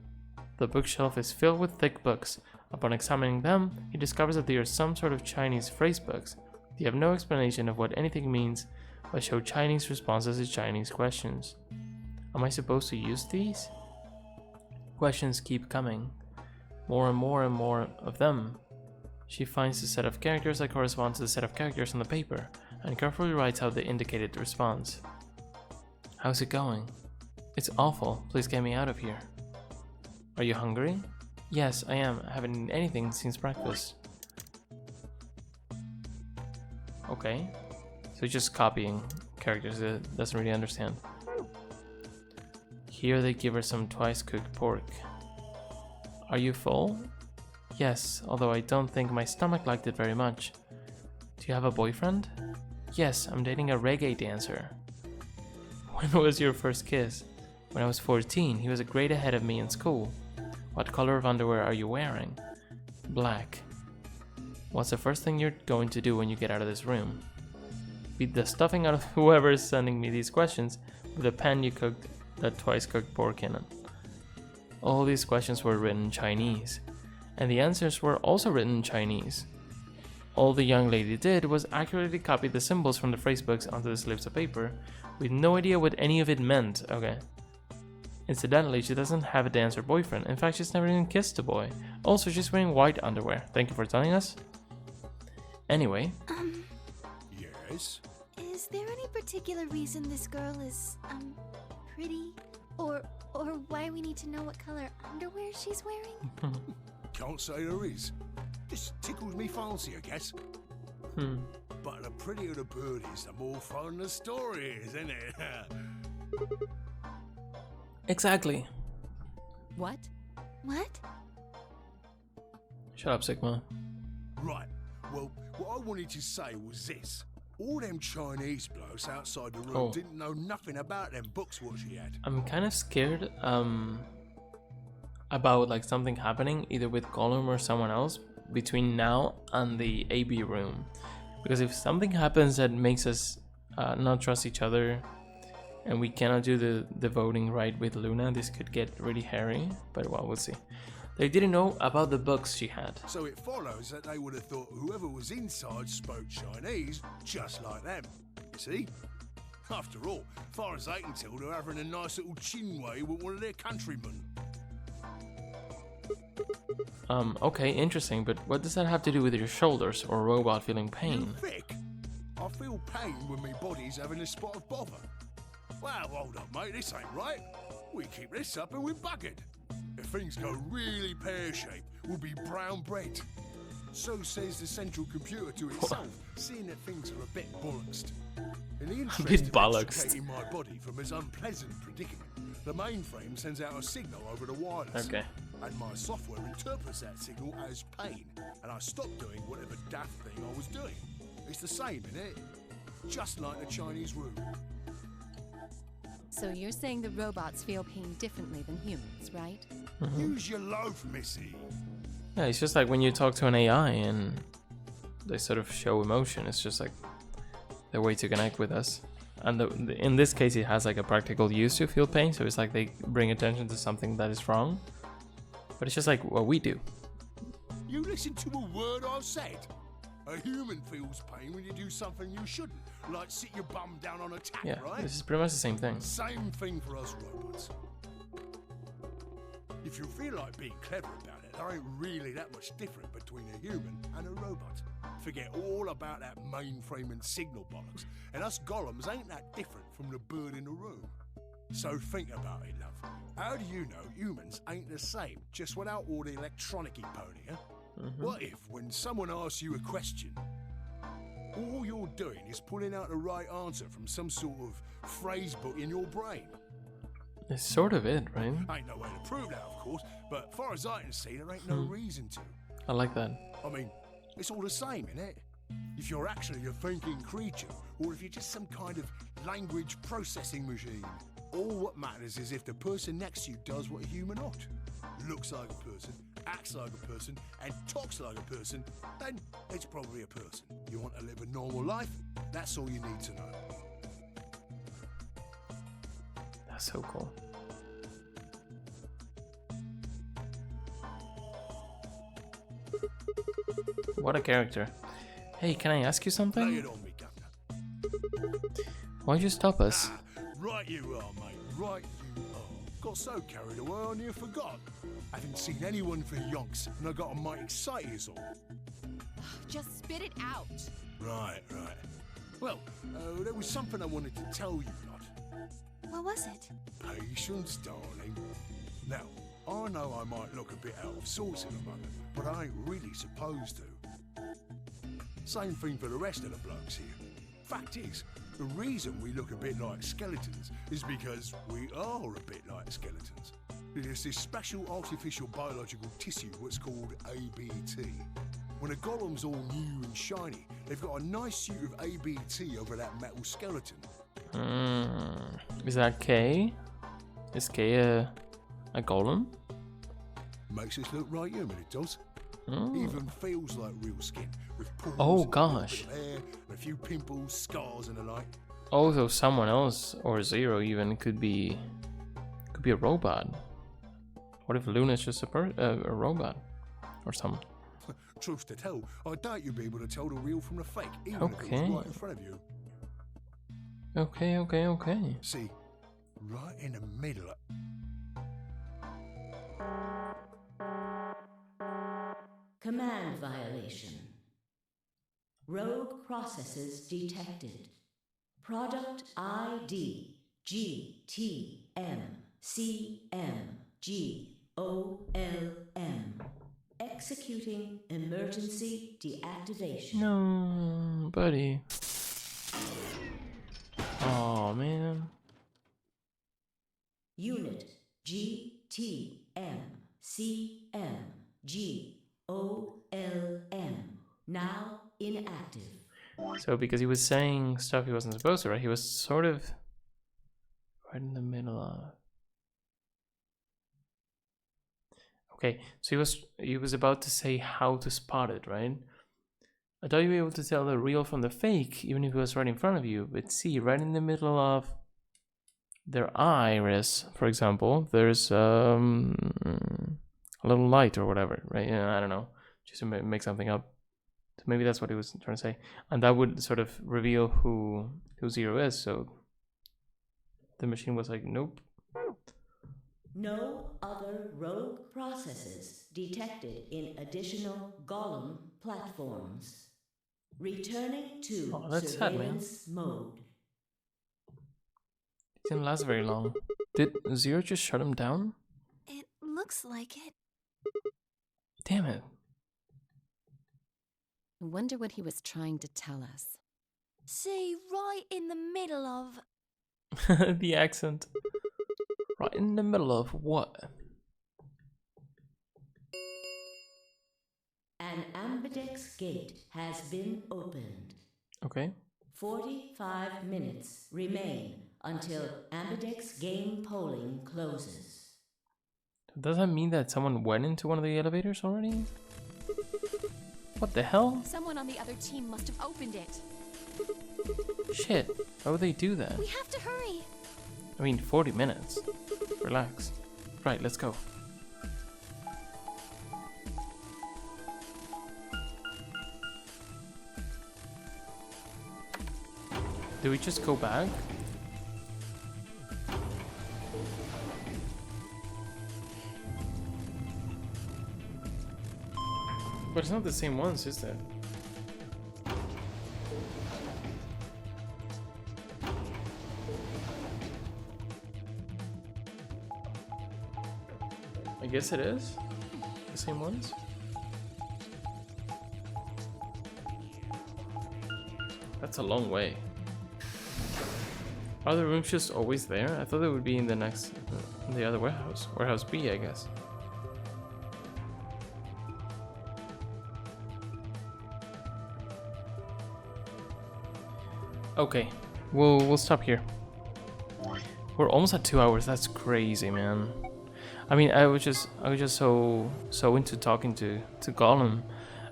The bookshelf is filled with thick books. Upon examining them, he discovers that they are some sort of Chinese phrase books. They have no explanation of what anything means, but show Chinese responses to Chinese questions. Am I supposed to use these? Questions keep coming. More and more and more of them. She finds the set of characters that correspond to the set of characters on the paper, and carefully writes out the indicated response. How's it going? It's awful. Please get me out of here. Are you hungry? Yes, I am. I haven't eaten anything since breakfast. Okay. So he's just copying characters that doesn't really understand. Here they give her some twice cooked pork. Are you full? Yes, although I don't think my stomach liked it very much. Do you have a boyfriend? Yes, I'm dating a reggae dancer. When was your first kiss? When I was 14, he was a grade ahead of me in school. What color of underwear are you wearing? Black. What's the first thing you're going to do when you get out of this room? Beat the stuffing out of whoever is sending me these questions with a pan you cooked that twice cooked pork in it. All these questions were written in Chinese, and the answers were also written in Chinese. All the young lady did was accurately copy the symbols from the phrase books onto the slips of paper, with no idea what any of it meant. Okay. Incidentally, she doesn't have a dancer boyfriend. In fact, she's never even kissed a boy. Also, she's wearing white underwear. Thank you for telling us. Anyway. Yes? Is there any particular reason this girl is, pretty? Or why we need to know what color underwear she's wearing? Can't say there is. Just tickles me fancy, I guess. But the prettier the bird is, the more fun the story is, isn't it? Exactly. What? What? Shut up, Sigma. Right. Well, what I wanted to say was this. All them Chinese blokes outside the room didn't know nothing about them books what she had. I'm kind of scared about like something happening either with Gollum or someone else between now and the AB room, because if something happens that makes us not trust each other and we cannot do the voting right with Luna, this could get really hairy, but well, we'll see. They didn't know about the books she had. So it follows that they would have thought whoever was inside spoke Chinese just like them. You see? After all, far as they can tell, they're having a nice little chinwei with one of their countrymen. Okay, interesting, but what does that have to do with your shoulders or a robot feeling pain? You thick? I feel pain when my body's having a spot of bother. Well, hold up, mate, this ain't right. We keep this up and we're buggered. If things go really pear-shaped, we'll be brown bread. So says the central computer to itself, seeing that things are a bit bollocksed. In the interest of bollocksed. extricating my body from this unpleasant predicament, the mainframe sends out a signal over the wireless. Okay. And my software interprets that signal as pain, and I stop doing whatever daft thing I was doing. It's the same, innit? Just like the Chinese room. So you're saying the robots feel pain differently than humans, right? Use your loaf, missy. Yeah, it's just like when you talk to an AI and they sort of show emotion. It's just like their way to connect with us. And in this case, it has like a practical use to feel pain. So it's like they bring attention to something that is wrong. But it's just like what we do. You listen to a word I've said. A human feels pain when you do something you shouldn't, like sit your bum down on a tap, Yeah, right? this is pretty much the same thing. Same thing for us robots. If you feel like being clever about it, there ain't really that much different between a human and a robot. Forget all about that mainframe and signal bollocks, and us golems ain't that different from the bird in the room. So think about it, love. How do you know humans ain't the same, just without all the electronic-y pony, huh? What if, when someone asks you a question, all you're doing is pulling out the right answer from some sort of phrase book in your brain? It's sort of it, right? Ain't no way to prove that, of course, but far as I can see, there ain't no reason to. I like that. I mean, it's all the same, innit? If you're actually a thinking creature, or if you're just some kind of language processing machine. All what matters is if the person next to you does what a human ought. Looks like a person, acts like a person, and talks like a person, then it's probably a person. You want to live a normal life? That's all you need to know. That's so cool. What a character. Hey, can I ask you Lay something? it on me, Governor. Why'd you stop us? Right you are, mate. Right you are. Got so carried away I near forgot. I haven't seen anyone for yonks, and I got a mighty excited is all. Just spit it out. Right. Well, there was something I wanted to tell you, lot. What was it? Patience, darling. Now, I know I might look a bit out of sorts in a moment, but I ain't really supposed to. Same thing for the rest of the blokes here. Fact is, the reason we look a bit like skeletons is because we are a bit like skeletons. There's this special artificial biological tissue what's called ABT. When a golem's all new and shiny, they've got a nice suit of ABT over that metal skeleton. Is that K? Is K a golem? Makes us look right human, it does. Even feels like real skin, with pores, Oh, and a gosh. little bit of hair, and a few pimples, scars, and the like. Oh, so someone else or Zero even could be a robot. What if Luna's just a robot or something? Truth to tell, I doubt you'd be able to tell the real from the fake, even if it Okay. was right in front of you. Okay. See, right in the middle of... Command violation. Rogue processes detected. Product ID GTMCMGOLM. Executing emergency deactivation. No, buddy. Oh man. Unit GTMCMGOLM. Now inactive. So because he was saying stuff he wasn't supposed to, right? He was sort of right in the middle of. Okay, so he was about to say how to spot it, right? I thought you were able to tell the real from the fake, even if it was right in front of you. But see, right in the middle of their iris, for example, there's a little light or whatever, right? Yeah, I don't know, just to make something up. So maybe that's what he was trying to say, and that would sort of reveal who Zero is. So the machine was like, nope. No other rogue processes detected in additional Golem platforms. Returning to Oh, that's sad, man. surveillance mode. Didn't last very long. Did Zero just shut him down? It looks like it. Damn it. I wonder what he was trying to tell us. See, right in the middle of. The accent. Right in the middle of what? An ambidex gate has been opened. Okay. 45 minutes remain until ambidex game polling closes. Does that mean that someone went into one of the elevators already? What the hell? Someone on the other team must have opened it. Shit. Why would they do that? We have to hurry. I mean, 40 minutes. Relax. Right, let's go. Do we just go back? But it's not the same ones, is it? I guess it is. The same ones. That's a long way. Are the rooms just always there? I thought they would be in the next, in the other warehouse. Warehouse B, I guess. Okay, we'll stop here. We're almost at 2 hours. That's crazy, man. I mean, I was just so into talking to Gollum.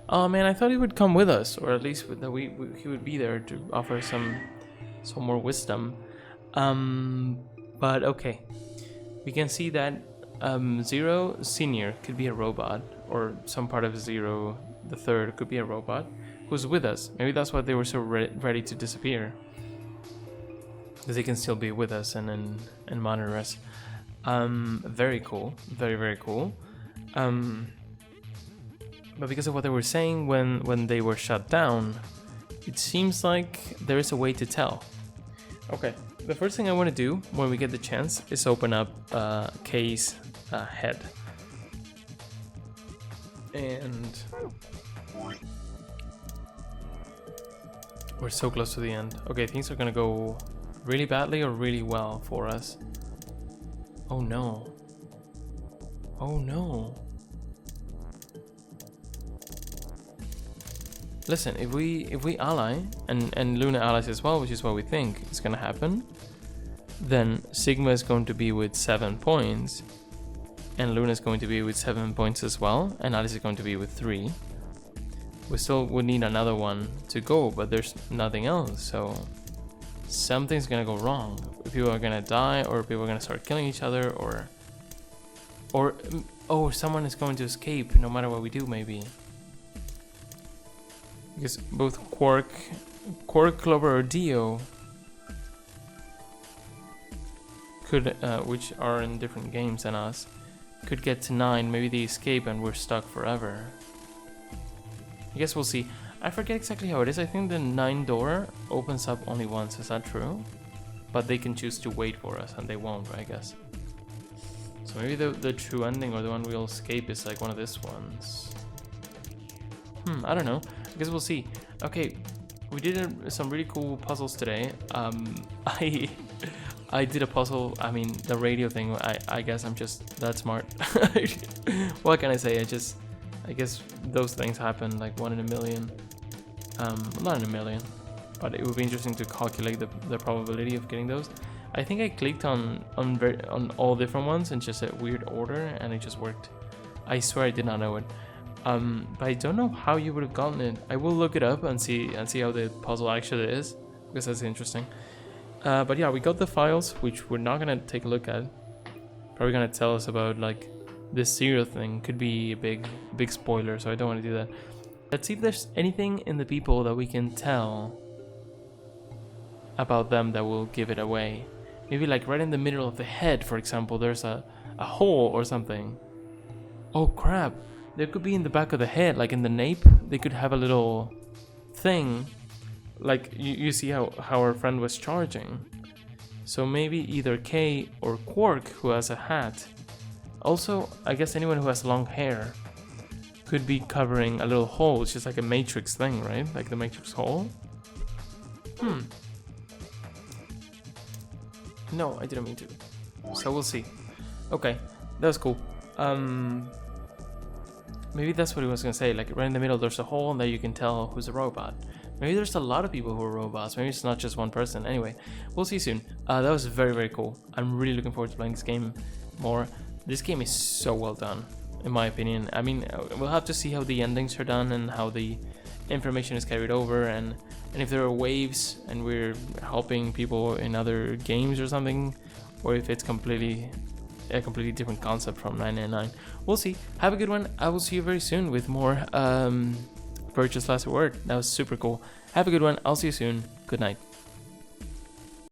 Oh man, I thought he would come with us, or at least that he would be there to offer some more wisdom. But okay, we can see that Zero Senior could be a robot, or some part of Zero the Third could be a robot who's with us. Maybe that's why they were so ready to disappear, because they can still be with us and monitor us. Very cool, very cool. But because of what they were saying when they were shut down, it seems like there is a way to tell. Okay, the first thing I want to do when we get the chance is open up Kay's head. And we're so close to the end. Okay, things are gonna go really badly or really well for us. Oh no. Oh no. Listen, if we ally and Luna allies as well, which is what we think is gonna happen, then Sigma is going to be with 7 points, and Luna is going to be with 7 points as well, and Alice is going to be with 3. We still would need another one to go, but there's nothing else, so something's gonna go wrong. People are gonna die, or people are gonna start killing each other, or oh, someone is going to escape no matter what we do, maybe. Because both Quark, Clover, or Dio could, which are in different games than us, could get to 9. Maybe they escape and we're stuck forever. I guess we'll see. I forget exactly how it is. I think the 9 door opens up only once. Is that true? But they can choose to wait for us, and they won't, I guess. So maybe the true ending, or the one we'll escape, is like one of these ones. I don't know. I guess we'll see. Okay, we did some really cool puzzles today. I did a puzzle. I mean, the radio thing. I guess I'm just that smart. What can I say? I guess those things happen like 1 in a million. Not in a million, but it would be interesting to calculate the probability of getting those. I think I clicked on all different ones in just a weird order, and it just worked. I swear I did not know it. But I don't know how you would have gotten it. I will look it up and see how the puzzle actually is, because that's interesting. But yeah, we got the files, which we're not gonna take a look at. Probably gonna tell us about like this serial thing. Could be a big spoiler, so I don't want to do that. Let's see if there's anything in the people that we can tell about them that will give it away. Maybe like right in the middle of the head, for example, there's a hole or something. Oh crap, there could be in the back of the head, like in the nape, they could have a little thing. Like you see how our friend was charging. So maybe either Kay or Quark, who has a hat. Also, I guess anyone who has long hair could be covering a little hole. It's just like a Matrix thing, right? Like the Matrix hole. No, I didn't mean to. So we'll see. Okay, that was cool. Maybe that's what he was gonna say. Like right in the middle, there's a hole, and there you can tell who's a robot. Maybe there's a lot of people who are robots. Maybe it's not just one person. Anyway, we'll see soon. That was very, very cool. I'm really looking forward to playing this game more. This game is so well done, in my opinion. I mean, we'll have to see how the endings are done and how the information is carried over, and if there are waves and we're helping people in other games or something, or if it's a completely different concept from 999. We'll see. Have a good one. I will see you very soon with more Virtue's Last Reward. That was super cool. Have a good one. I'll see you soon. Good night.